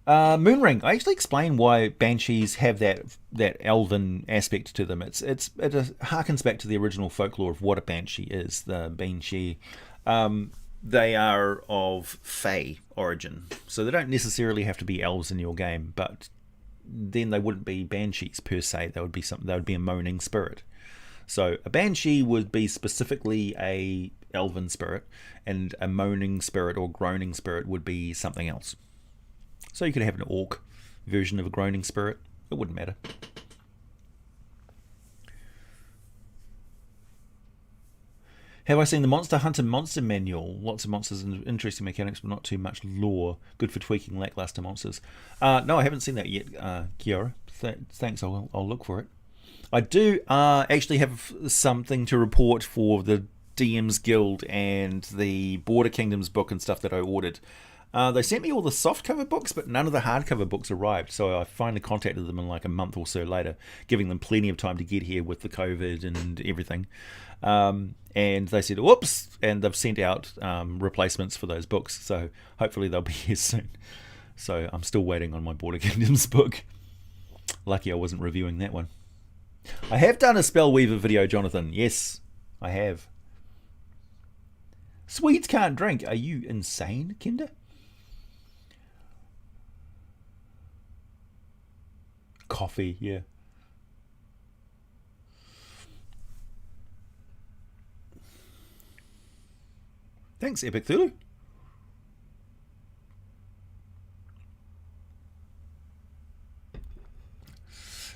Moonring. I actually explain why banshees have that elven aspect to them. It harkens back to the original folklore of what a banshee is. The banshee, they are of Fey origin, so they don't necessarily have to be elves in your game. But then they wouldn't be banshees per se. They would be a moaning spirit. So a banshee would be specifically a elven spirit, and a moaning spirit or groaning spirit would be something else. So you could have an orc version of a groaning spirit. It wouldn't matter. Have I seen the Monster Hunter Monster Manual? Lots of monsters and interesting mechanics, but not too much lore. Good for tweaking lackluster monsters. No, I haven't seen that yet, Kiara. Thanks, I'll look for it. I do actually have something to report for the DM's Guild and the Border Kingdoms book and stuff that I ordered. They sent me all the softcover books, but none of the hardcover books arrived. So I finally contacted them in like a month or so later, giving them plenty of time to get here with the COVID and everything. And they said, whoops, and they've sent out replacements for those books. So hopefully they'll be here soon. So I'm still waiting on my Border Kingdoms book. Lucky I wasn't reviewing that one. I have done a Spellweaver video, Jonathan. Yes, I have. Swedes can't drink. Are you insane, Kinder? Coffee, yeah. Thanks, Epic Thulu.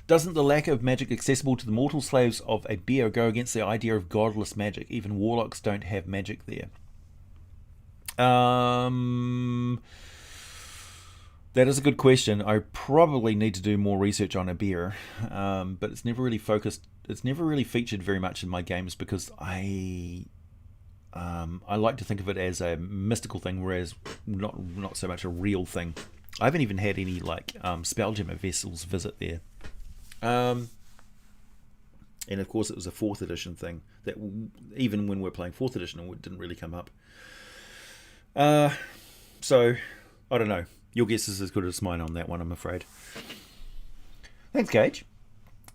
Doesn't the lack of magic accessible to the mortal slaves of a bear go against the idea of godless magic? Even warlocks don't have magic there. That is a good question. I probably need to do more research on a bear, but it's never really focused. It's never really featured very much in my games because I like to think of it as a mystical thing, whereas not so much a real thing. I haven't even had any like Spelljammer vessels visit there. And of course it was a 4th edition thing that even when we're playing 4th edition it didn't really come up. So I don't know. Your guess is as good as mine on that one, I'm afraid. Thanks, Gage.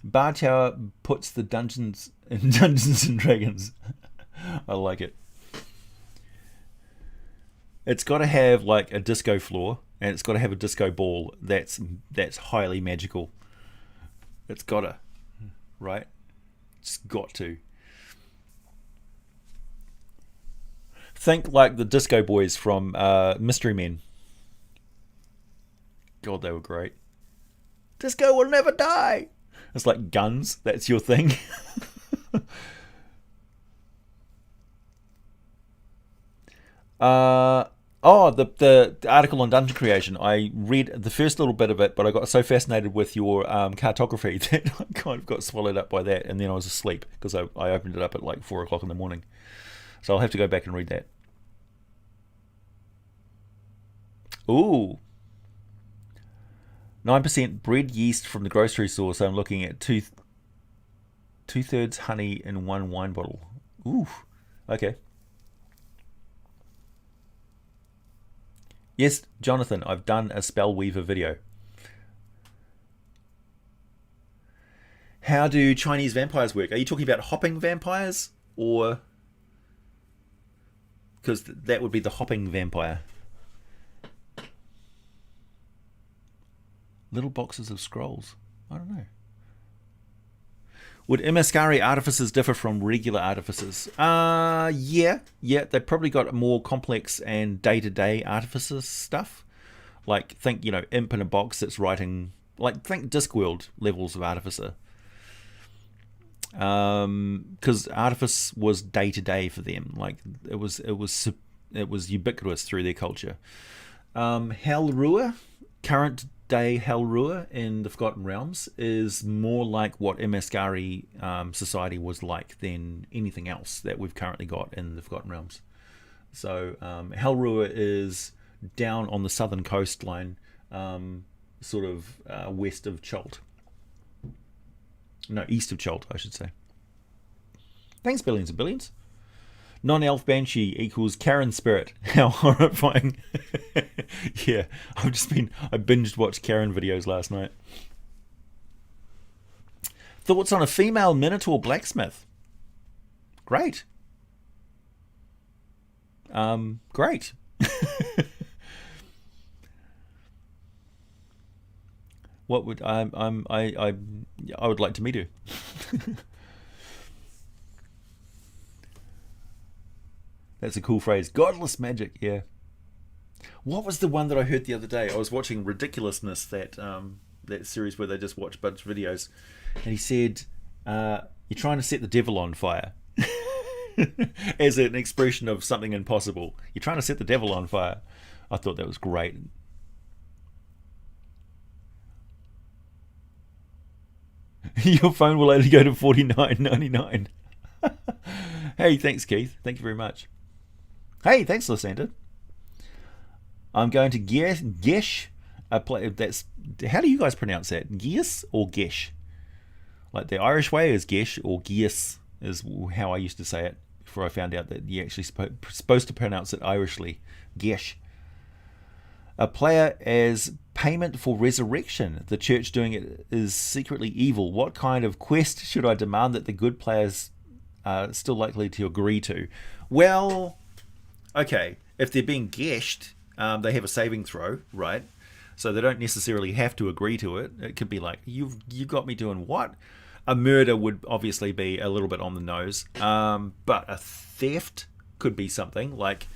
Bar Tower puts the dungeons in Dungeons and Dragons. I like it. It's got to have like a disco floor, and it's got to have a disco ball that's highly magical. It's got to, right? It's got to. Think like the Disco Boys from Mystery Men. God, they were great. Disco will never die. It's like guns. That's your thing. The article on dungeon creation. I read the first little bit of it, but I got so fascinated with your cartography that I kind of got swallowed up by that, and then I was asleep because I opened it up at like 4 o'clock in the morning. So I'll have to go back and read that. Ooh. 9% bread yeast from the grocery store, so I'm looking at two-thirds honey in one wine bottle. Ooh, okay. Yes, Jonathan, I've done a Spellweaver video. How do Chinese vampires work? Are you talking about hopping vampires? Or... because that would be the hopping vampire. Little boxes of scrolls. I don't know. Would Imaskari artificers differ from regular artificers? Yeah. They've probably got more complex and day-to-day artificer stuff. Like, think, imp in a box that's writing... like, think Discworld levels of artificer. Because artifice was day-to-day for them. Like, it was ubiquitous through their culture. Helrua, current day Helrua in the Forgotten Realms, is more like what Imaskari society was like than anything else that we've currently got in the Forgotten Realms. So Helrua is down on the southern coastline, sort of west of Chult. No, east of Chult, I should say. Thanks, billions and billions. Non-elf banshee equals Karen spirit. How horrifying. Yeah, I binged watched Karen videos last night. Thoughts on a female Minotaur blacksmith? Great. Great. What would I would like to meet her. That's a cool phrase. Godless magic, yeah. What was the one that I heard the other day? I was watching Ridiculousness, that series where they just watch a bunch of videos, and he said, "You're trying to set the devil on fire." as an expression of something impossible. You're trying to set the devil on fire. I thought that was great. Your phone will only go to $49.99. Hey, thanks, Keith. Thank you very much. Hey, thanks, Lysander. I'm going to Gesh. That's, how do you guys pronounce that? Gesh or Gesh? Like the Irish way is Gesh, or Geas is how I used to say it before I found out that you're actually supposed to pronounce it Irishly. Gesh. A player as payment for resurrection. The church doing it is secretly evil. What kind of quest should I demand that the good players are still likely to agree to? Well, okay, if they're being geshed, they have a saving throw, right? So they don't necessarily have to agree to it. It could be like, you got me doing what? A murder would obviously be a little bit on the nose, but a theft could be something like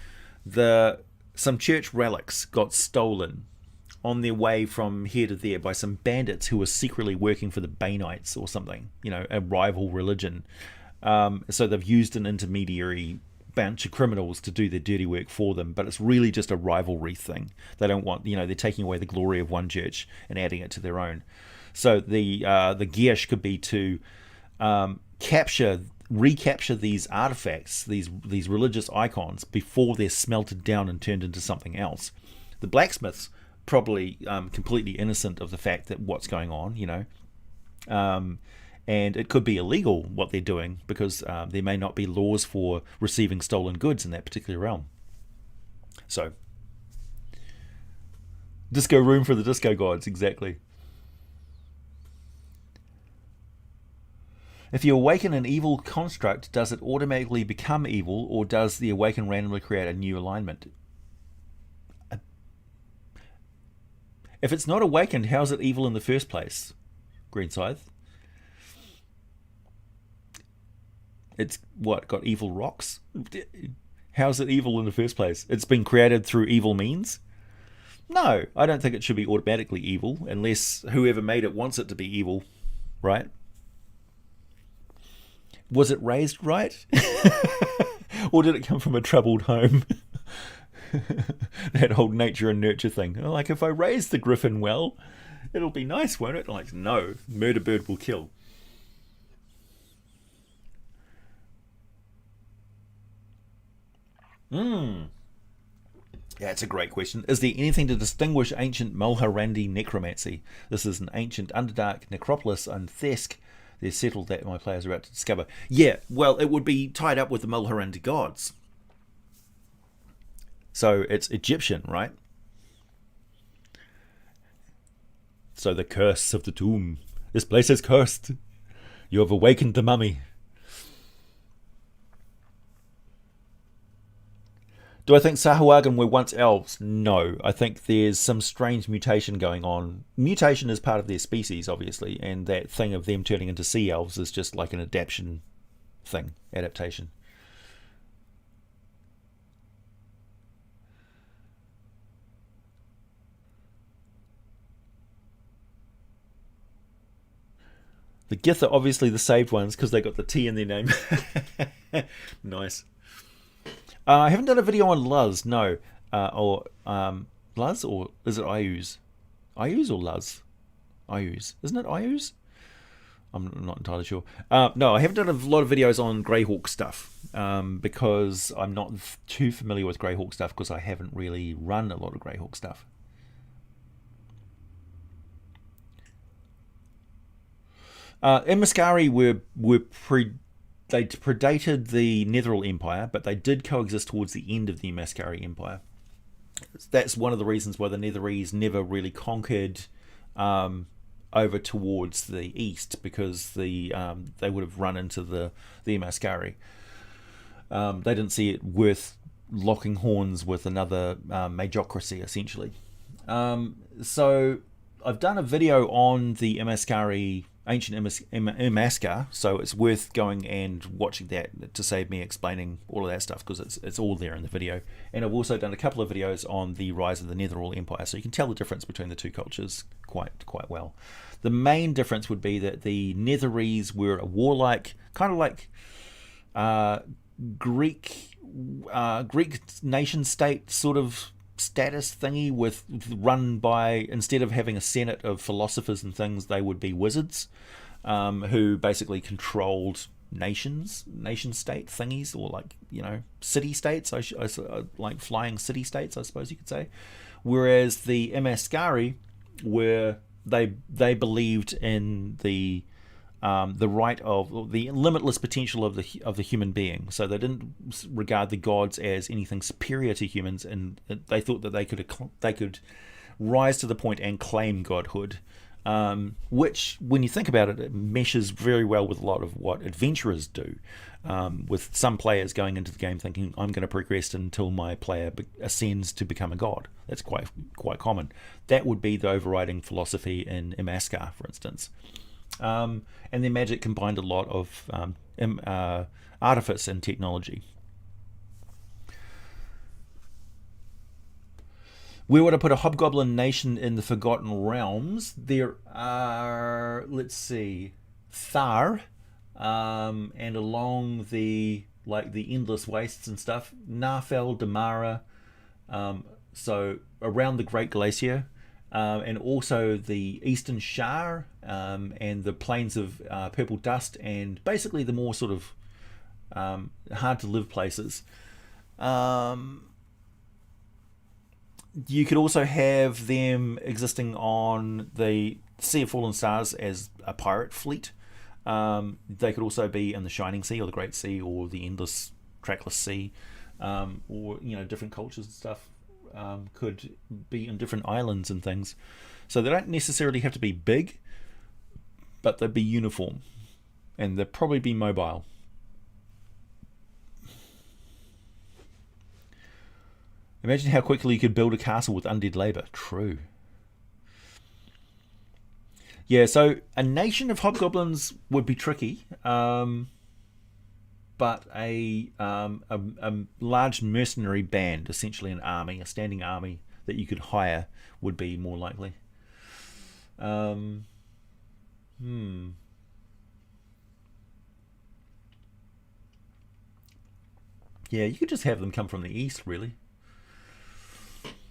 some church relics got stolen on their way from here to there by some bandits who were secretly working for the Banites or something, a rival religion. So they've used an intermediary bunch of criminals to do their dirty work for them, but it's really just a rivalry thing. They don't want, they're taking away the glory of one church and adding it to their own. So the Giersch could be to recapture these artifacts, these religious icons, before they're smelted down and turned into something else. The blacksmiths probably completely innocent of the fact that what's going on, and it could be illegal what they're doing because there may not be laws for receiving stolen goods in that particular realm. So, disco room for the disco gods, exactly. If you awaken an evil construct, does it automatically become evil, or does the awaken randomly create a new alignment? If it's not awakened, how's it evil in the first place? Green Scythe. It's what, got evil rocks? How's it evil in the first place? It's been created through evil means? No, I don't think it should be automatically evil, unless whoever made it wants it to be evil, right? Was it raised right? Or did it come from a troubled home? That whole nature and nurture thing. Like, if I raise the griffin well, it'll be nice, won't it? Like, no, murder bird will kill. Yeah, it's a great question. Is there anything to distinguish ancient Mulhorandi necromancy? This is an ancient Underdark necropolis on Thesk. They're settled that my players are about to discover. Yeah, well, it would be tied up with the Mulhorandi gods. So it's Egyptian, right? So the curse of the tomb. This place is cursed. You have awakened the mummy. Do I think Sahuagin were once elves? No. I think there's some strange mutation going on. Mutation is part of their species, obviously, and that thing of them turning into sea elves is just like an adaptation thing, adaptation. The Gith are obviously the saved ones because they got the T in their name. Nice. I haven't done a video on Luz, no. Luz, or is it Iuz? Iuz or Luz? Iuz. Isn't it Iuz? I'm not entirely sure. No, I haven't done a lot of videos on Greyhawk stuff because I'm not too familiar with Greyhawk stuff because I haven't really run a lot of Greyhawk stuff. Imascari they predated the Netheril Empire, but they did coexist towards the end of the Imascari Empire. That's one of the reasons why the Netherese never really conquered over towards the east, because they would have run into the Imascari. They didn't see it worth locking horns with another majocracy, essentially. So I've done a video on the Imascari, ancient Imascar, so it's worth going and watching that to save me explaining all of that stuff, because it's all there in the video. And I've also done a couple of videos on the rise of the Netheril Empire, so you can tell the difference between the two cultures quite well. The main difference would be that the Netherese were a warlike, kind of like Greek Greek nation state sort of status thingy, with run by, instead of having a senate of philosophers and things, they would be wizards, who basically controlled nation state thingies, or like, city states, like flying city states, I suppose you could say. Whereas the Imaskari were, they believed in the right of the limitless potential of the human being. So they didn't regard the gods as anything superior to humans, and they thought that they could rise to the point and claim godhood. Which, when you think about it, it meshes very well with a lot of what adventurers do. With some players going into the game thinking, I'm going to progress until my player ascends to become a god. That's quite common. That would be the overriding philosophy in Imaskar, for instance. And then magic combined a lot of artifice and technology. Where would I put a hobgoblin nation in the Forgotten Realms? There are, let's see, Thar, and along the Endless Wastes and stuff, Narfel, Damara, so around the Great Glacier, and also the Eastern Shar, and the plains of Purple Dust, and basically the more sort of hard to live places. You could also have them existing on the Sea of Fallen Stars as a pirate fleet. They could also be in the Shining Sea, or the Great Sea, or the Endless Trackless Sea, or different cultures and stuff could be in different islands and things. So they don't necessarily have to be big, but they'd be uniform, and they'd probably be mobile. Imagine how quickly you could build a castle with undead labor. True. Yeah, so a nation of hobgoblins would be tricky, but a large mercenary band, essentially an army, a standing army that you could hire, would be more likely. Yeah, you could just have them come from the east, really.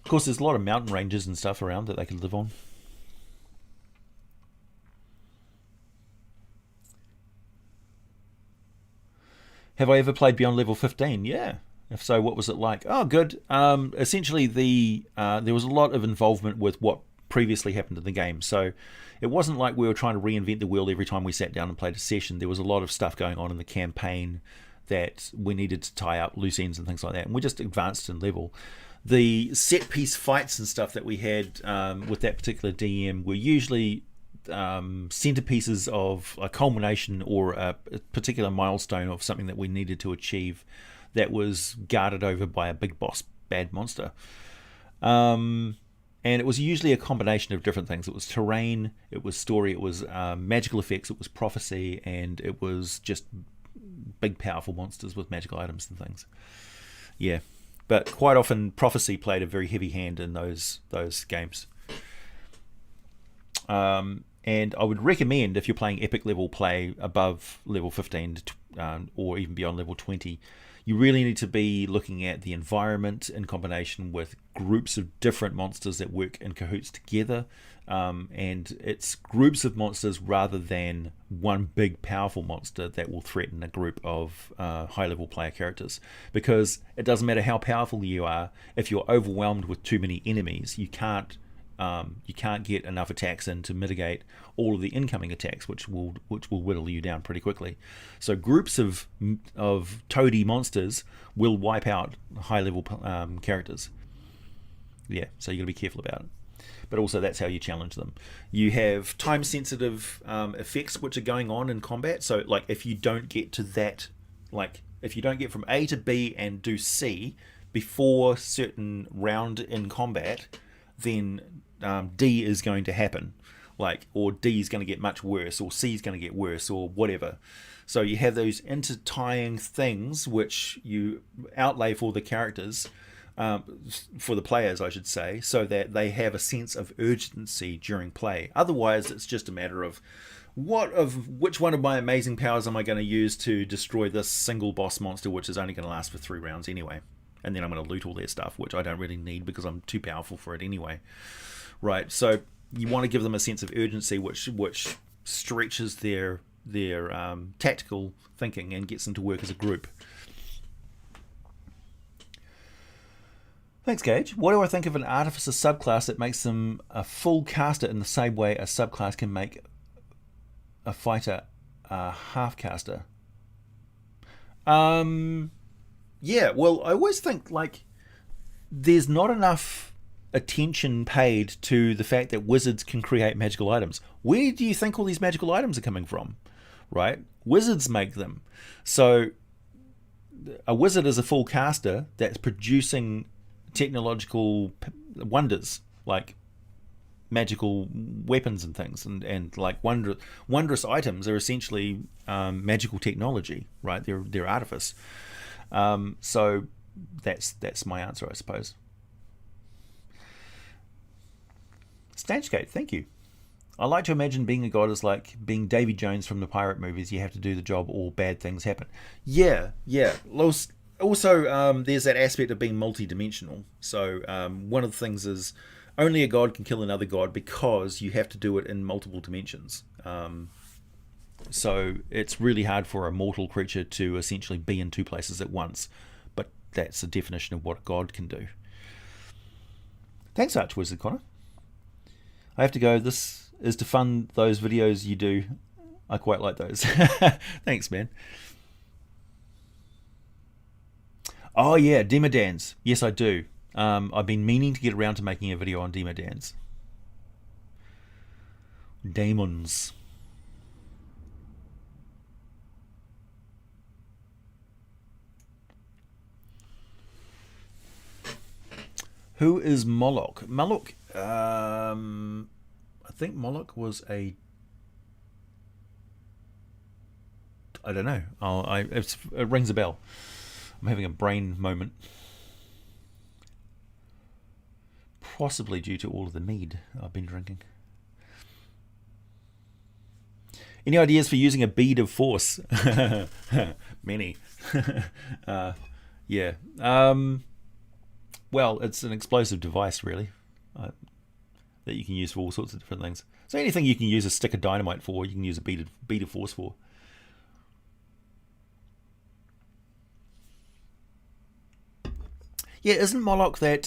Of course, there's a lot of mountain ranges and stuff around that they could live on. Have I ever played beyond level 15? Yeah. If so, what was it like? Oh, good. Essentially, there was a lot of involvement with what previously happened in the game. So it wasn't like we were trying to reinvent the wheel every time we sat down and played a session. There was a lot of stuff going on in the campaign that we needed to tie up loose ends and things like that. And we just advanced in level. The set piece fights and stuff that we had with that particular DM were usually centerpieces of a culmination or a particular milestone of something that we needed to achieve that was guarded over by a big boss bad monster. And it was usually a combination of different things. It was terrain, it was story, it was magical effects, it was prophecy, and it was just big powerful monsters with magical items and things. Yeah. But quite often, prophecy played a very heavy hand in those games. And I would recommend, if you're playing epic level play above level 15 or even beyond level 20, you really need to be looking at the environment in combination with groups of different monsters that work in cahoots together. And it's groups of monsters rather than one big powerful monster that will threaten a group of high-level player characters, because it doesn't matter how powerful you are, if you're overwhelmed with too many enemies, you can't get enough attacks in to mitigate all of the incoming attacks, which will whittle you down pretty quickly. So groups of toady monsters will wipe out high-level characters. Yeah, so you got to be careful about it. But also, that's how you challenge them. You have time-sensitive effects which are going on in combat. So, like, if you don't get to that, like, if you don't get from A to B and do C before certain round in combat, then D is going to happen. Like, or D is going to get much worse, or C is going to get worse, or whatever. So you have those intertying things which you outlay for the characters, for the players, I should say, so that they have a sense of urgency during play. Otherwise, it's just a matter of which one of my amazing powers am I going to use to destroy this single boss monster, which is only going to last for 3 rounds anyway, and then I'm going to loot all their stuff, which I don't really need because I'm too powerful for it anyway. Right, so you want to give them a sense of urgency, which stretches their tactical thinking and gets them to work as a group. Thanks, Gage. What do I think of an artificer subclass that makes them a full caster in the same way a subclass can make a fighter a half caster? Yeah, well, I always think like there's not enough attention paid to the fact that wizards can create magical items. Where do you think all these magical items are coming from? Right? Wizards make them. So a wizard is a full caster that's producing technological wonders like magical weapons and things, and like wondrous items are essentially magical technology, right? They're artifice. So that's my answer, I suppose. Stagegate, thank you. I like to imagine being a god is like being Davy Jones from the pirate movies. You have to do the job or bad things happen. Yeah. Also, there's that aspect of being multi-dimensional. So one of the things is only a god can kill another god because you have to do it in multiple dimensions. So it's really hard for a mortal creature to essentially be in 2 places at once. But that's the definition of what a god can do. Thanks, Archwizard Connor. I have to go. This is to fund those videos you do. I quite like those. Thanks, man. Oh yeah, Demodans. Yes, I do. I've been meaning to get around to making a video on Demodans. Daemons. Who is Moloch? Moloch, I think Moloch was a... I don't know. It rings a bell. I'm having a brain moment. Possibly due to all of the mead I've been drinking. Any ideas for using a bead of force? Many. Yeah. Well, it's an explosive device, really, that you can use for all sorts of different things. So anything you can use a stick of dynamite for, you can use a bead of force for. Yeah, isn't Moloch that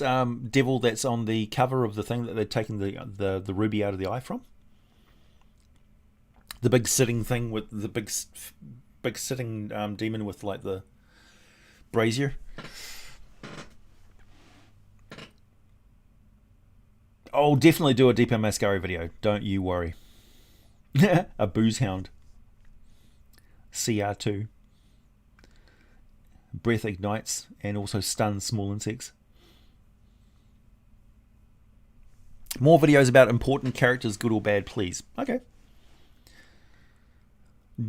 devil that's on the cover of the thing that they're taking the ruby out of the eye from? The big sitting thing with the big sitting demon with like the brazier. Oh, definitely do a Deeper Mascari video. Don't you worry. A booze hound. CR2. Breath ignites and also stuns small insects. More videos about important characters, good or bad, please. Okay.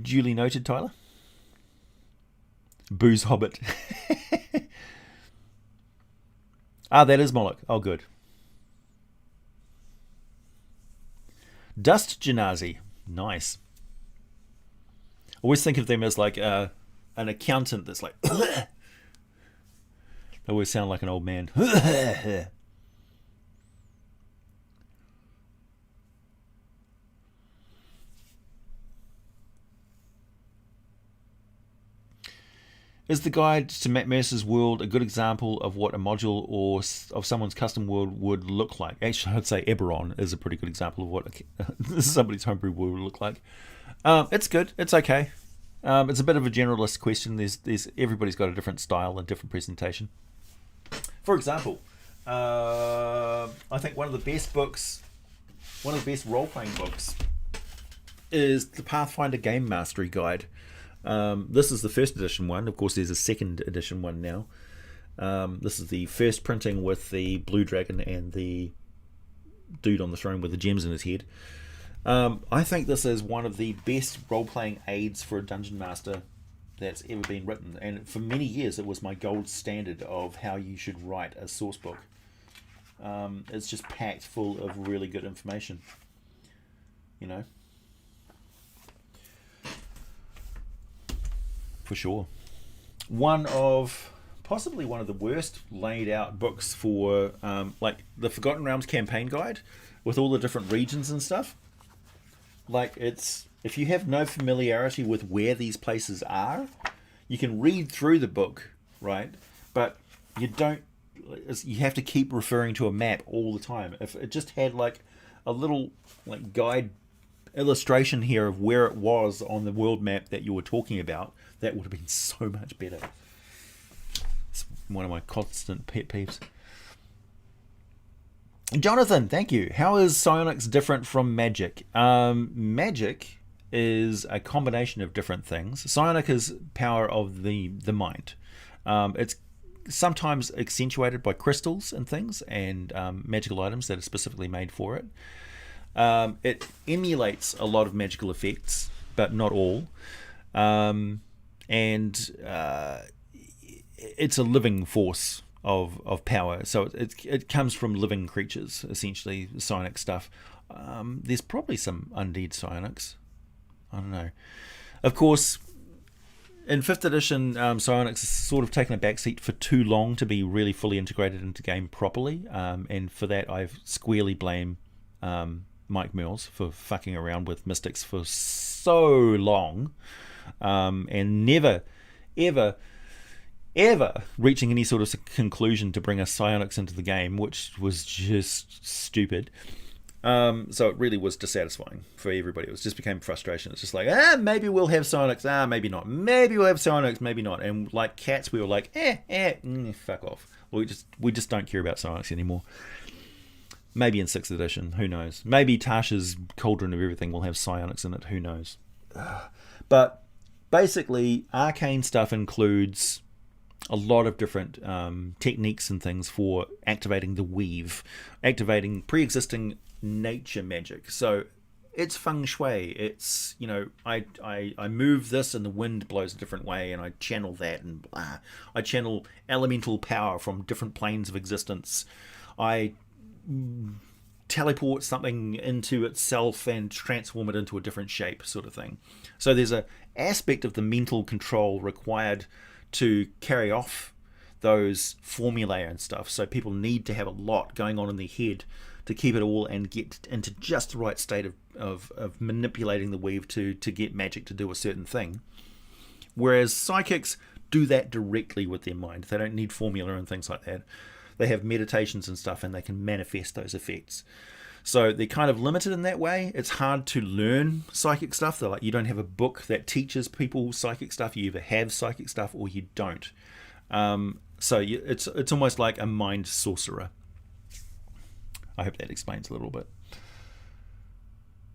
Duly noted, Tyler. Booze Hobbit. That is Moloch. Oh, good. Dust Janazi. Nice. Always think of them as like an accountant that's like... They always sound like an old man. Is the guide to Matt Mercer's world a good example of what a module or of someone's custom world would look like? Actually, I'd say Eberron is a pretty good example of what somebody's homebrew world would look like. It's good. It's okay. It's a bit of a generalist question. There's everybody's got a different style and different presentation. For example, I think one of the best role-playing books is the Pathfinder Game Mastery Guide. This is the first edition one. Of course, there's a second edition one now. This is the first printing with the blue dragon and the dude on the throne with the gems in his head. I think this is one of the best role-playing aids for a dungeon master that's ever been written. And for many years, it was my gold standard of how you should write a source book. It's just packed full of really good information. You know? for sure. Possibly one of the worst laid out books for like the Forgotten Realms campaign guide with all the different regions and stuff. Like, it's, if you have no familiarity with where these places are, you can read through the book, right? But you don't. You have to keep referring to a map all the time. If it just had like a little like guide illustration here of where it was on the world map that you were talking about, that would have been so much better. It's one of my constant pet peeves. Jonathan, thank you. How is psionics different from magic? Magic is a combination of different things. Psionic is power of the mind. It's sometimes accentuated by crystals and things, and magical items that are specifically made for it. It emulates a lot of magical effects, but not all. And it's a living force of power. So it comes from living creatures, essentially, psionic stuff. There's probably some undead psionics. I don't know. Of course, in 5th edition, psionics has sort of taken a backseat for too long to be really fully integrated into game properly. And for that, I squarely blame Mike Mills for fucking around with mystics for so long, and never, ever reaching any sort of conclusion to bring a psionics into the game, which was just stupid. So it really was dissatisfying for everybody. It just became frustration. It's just like, maybe we'll have psionics, maybe not. Maybe we'll have psionics, maybe not. And like cats, we were like, fuck off. We just don't care about psionics anymore. Maybe in 6th edition, who knows? Maybe Tasha's Cauldron of Everything will have psionics in it, who knows? But basically, arcane stuff includes a lot of different techniques and things for activating the weave, activating pre-existing nature magic. So it's feng shui. It's, I move this and the wind blows a different way and I channel that, and blah. I channel elemental power from different planes of existence. I teleport something into itself and transform it into a different shape, sort of thing. So there's a aspect of the mental control required to carry off those formulae and stuff. So people need to have a lot going on in their head to keep it all and get into just the right state of manipulating the weave to get magic to do a certain thing. Whereas psychics do that directly with their mind. They don't need formula and things like that. They have meditations and stuff, and they can manifest those effects. So they're kind of limited in that way. It's hard to learn psychic stuff. They're like, you don't have a book that teaches people psychic stuff. You either have psychic stuff or you don't. So it's almost like a mind sorcerer. I hope that explains a little bit.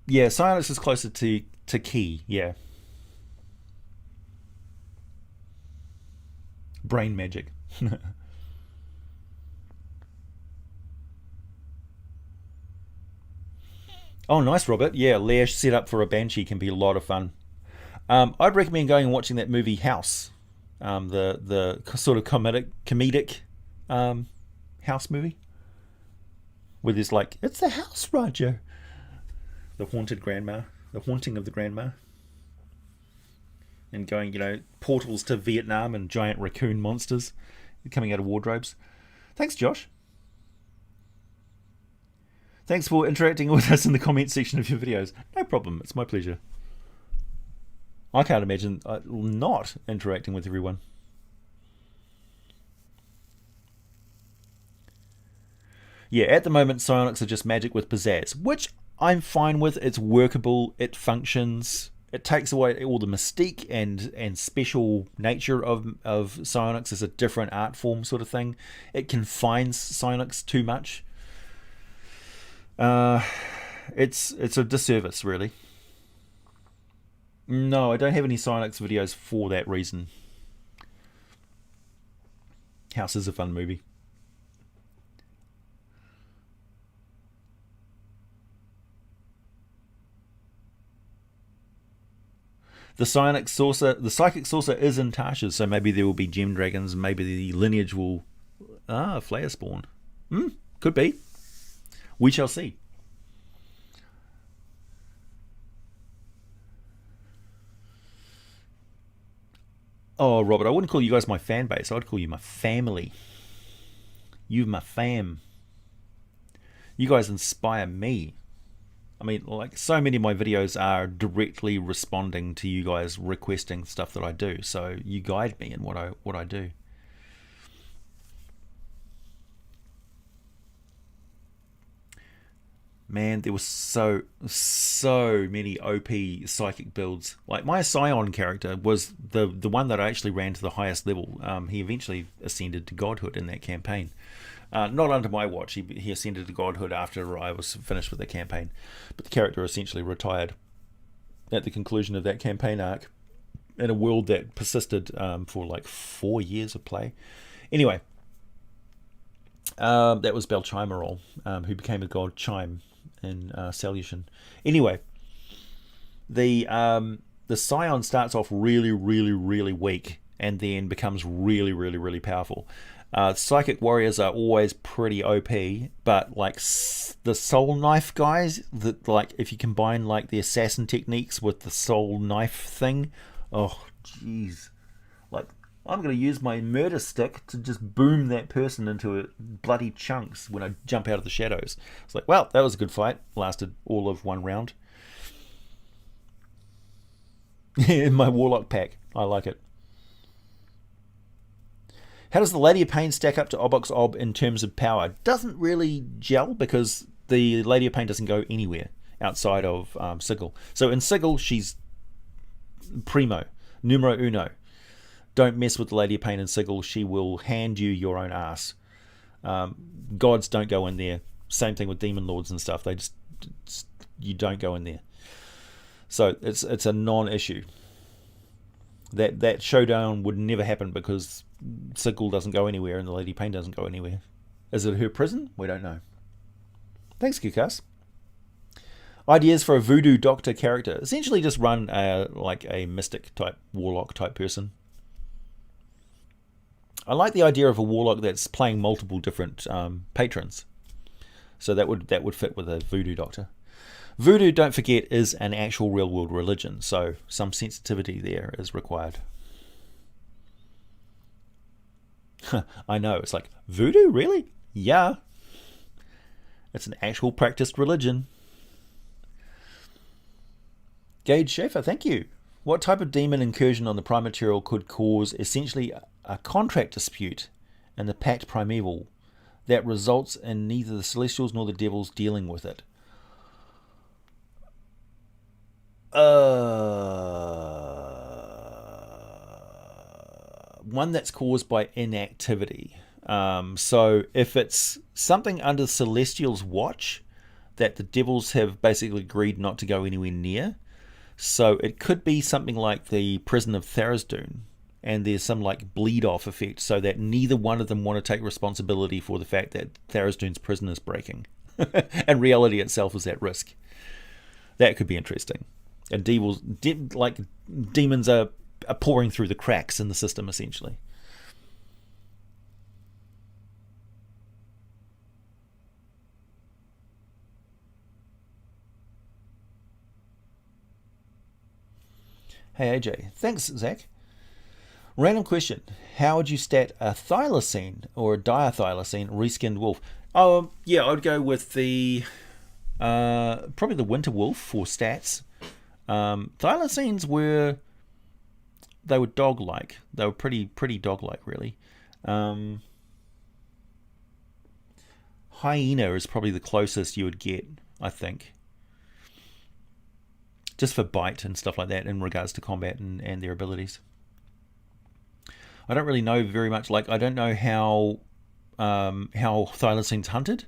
Yeah, psionics is closer to key. Yeah. Brain magic. Oh, nice, Robert. Yeah, Lash set up for a Banshee can be a lot of fun. I'd recommend going and watching that movie House, the sort of comedic house movie, where there's like, it's the house, Roger. The haunted grandma, the haunting of the grandma, and going, portals to Vietnam and giant raccoon monsters coming out of wardrobes. Thanks, Josh. Thanks for interacting with us in the comment section of your videos. No problem, it's my pleasure. I can't imagine not interacting with everyone. Yeah, at the moment, psionics are just magic with pizzazz, which I'm fine with. It's workable, it functions, it takes away all the mystique and special nature of psionics as a different art form sort of thing. It confines psionics too much. It's a disservice, really. No, I don't have any psionics videos for that reason. House is a fun movie. The psychic saucer is in Tasha's, so maybe there will be gem dragons, maybe the lineage will flare spawn. Could be. We shall see. Oh, Robert, I wouldn't call you guys my fan base. I'd call you my family. You my fam. You guys inspire me. I mean, like, so many of my videos are directly responding to you guys requesting stuff that I do. So you guide me in what I do. Man, there was so many OP psychic builds. Like, my Scion character was the one that I actually ran to the highest level. He eventually ascended to godhood in that campaign. Not under my watch. He ascended to godhood after I was finished with the campaign. But the character essentially retired at the conclusion of that campaign arc in a world that persisted for like 4 years of play. Anyway, that was Belchimerol, who became a god Chime in Solution. Anyway, the Scion starts off really weak and then becomes really powerful. Psychic warriors are always pretty OP, but like the soul knife guys, that, like, if you combine like the assassin techniques with the soul knife thing, oh jeez, like, I'm going to use my murder stick to just boom that person into bloody chunks when I jump out of the shadows. It's like, well, that was a good fight. Lasted all of 1 round. In my Warlock pack. I like it. How does the Lady of Pain stack up to Obox Ob in terms of power? Doesn't really gel because the Lady of Pain doesn't go anywhere outside of Sigil. So in Sigil, she's primo, numero uno. Don't mess with the Lady of Pain and Sigil. She will hand you your own ass. Gods don't go in there. Same thing with Demon Lords and stuff. They just you don't go in there. So it's a non-issue. That showdown would never happen because Sigil doesn't go anywhere and the Lady of Pain doesn't go anywhere. Is it her prison? We don't know. Thanks, Kukas. Ideas for a voodoo doctor character. Essentially just run like a mystic type, warlock type person. I like the idea of a warlock that's playing multiple different patrons. So that would fit with a voodoo doctor. Voodoo, don't forget, is an actual real world religion, so some sensitivity there is required. I know, it's like, voodoo, really? Yeah. It's an actual practiced religion. Gage Schaefer, thank you. What type of demon incursion on the Prime material could cause essentially a contract dispute in the Pact Primeval that results in neither the Celestials nor the Devils dealing with it? One that's caused by inactivity. So if it's something under Celestial's watch that the Devils have basically agreed not to go anywhere near, so it could be something like the Prison of Tharizdun, and there's some like bleed off effect so that neither one of them want to take responsibility for the fact that Tharizdun's prison is breaking and reality itself is at risk. That could be interesting. And demons are pouring through the cracks in the system, essentially. Hey AJ, thanks Zach. Random question: how would you stat a thylacine or a diethylacine reskinned wolf? Yeah, I'd go with the probably the winter wolf for stats. Thylacines were dog-like. They were pretty dog-like, really. Hyena is probably the closest you would get, I think. Just for bite and stuff like that in regards to combat and their abilities. I don't really know very much. Like, I don't know how thylacines hunted.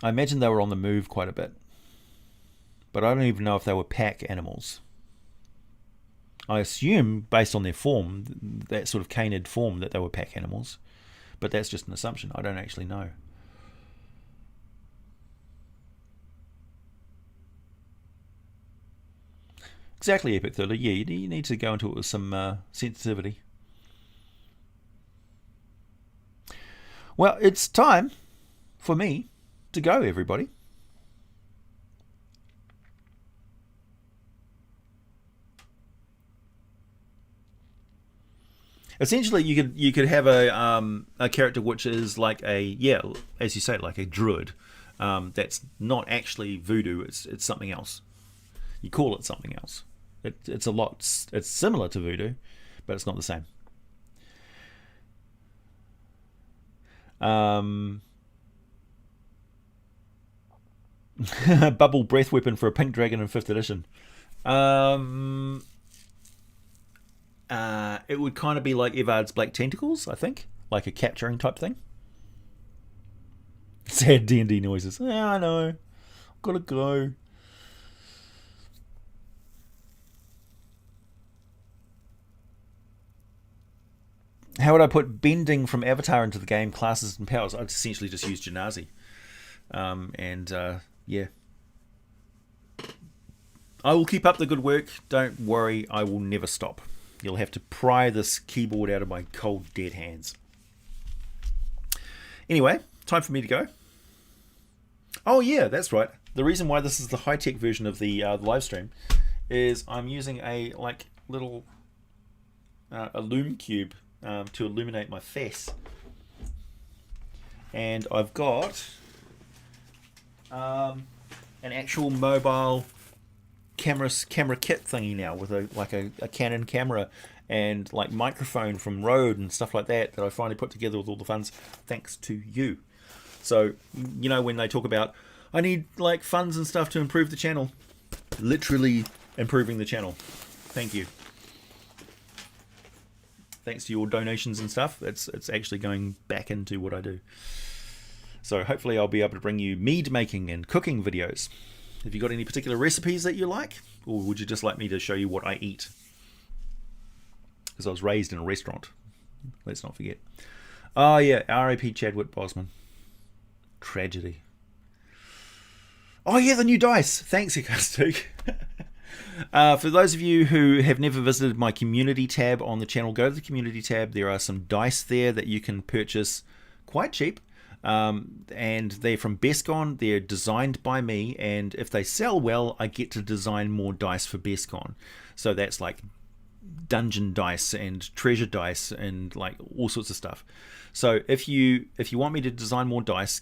I imagine they were on the move quite a bit. But I don't even know if they were pack animals. I assume, based on their form, that sort of canid form, that they were pack animals. But that's just an assumption. I don't actually know. Exactly, Epic Thriller. Yeah, you need to go into it with some sensitivity. Well, it's time for me to go, everybody. Essentially, you could have a character which is like as you say, like a druid. That's not actually voodoo. It's something else. You call it something else. It's similar to voodoo, but it's not the same. Bubble breath weapon for a pink dragon in 5th edition. It would kind of be like Evard's Black Tentacles, I think, like a capturing type thing. Sad D&D noises. Yeah, I know. Gotta go. How would I put bending from Avatar into the game, classes and powers? I'd essentially just use Genasi. Yeah. I will keep up the good work. Don't worry, I will never stop. You'll have to pry this keyboard out of my cold, dead hands. Anyway, time for me to go. Oh yeah, that's right. The reason why this is the high-tech version of the live stream is I'm using a little a lume cube to illuminate my face, and I've got an actual mobile camera kit thingy now with a Canon camera and like microphone from Rode and stuff like that I finally put together with all the funds thanks to you. So when they talk about I need like funds and stuff to improve the channel, literally improving the channel. Thank you. Thanks to your donations and stuff, it's actually going back into what I do. So hopefully I'll be able to bring you mead making and cooking videos. Have you got any particular recipes that you like? Or would you just like me to show you what I eat? Because I was raised in a restaurant. Let's not forget. Oh yeah, R.I.P. Chadwick Boseman. Tragedy. Oh yeah, the new dice. Thanks, Ikastook. For those of you who have never visited my community tab on the channel, go to the community tab. There are some dice there that you can purchase quite cheap. And they're from BestGone. They're designed by me, and if they sell well, I get to design more dice for BestGone. So that's like dungeon dice and treasure dice and like all sorts of stuff. So if you want me to design more dice,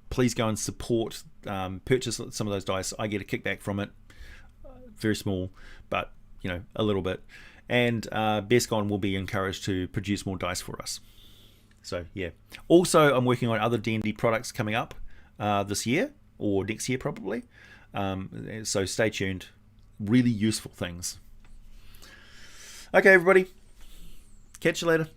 please go and support, purchase some of those dice. I get a kickback from it, very small, but a little bit. And BestGone will be encouraged to produce more dice for us. So yeah. Also, I'm working on other D&D products coming up this year or next year probably. So stay tuned. Really useful things. Okay, everybody. Catch you later.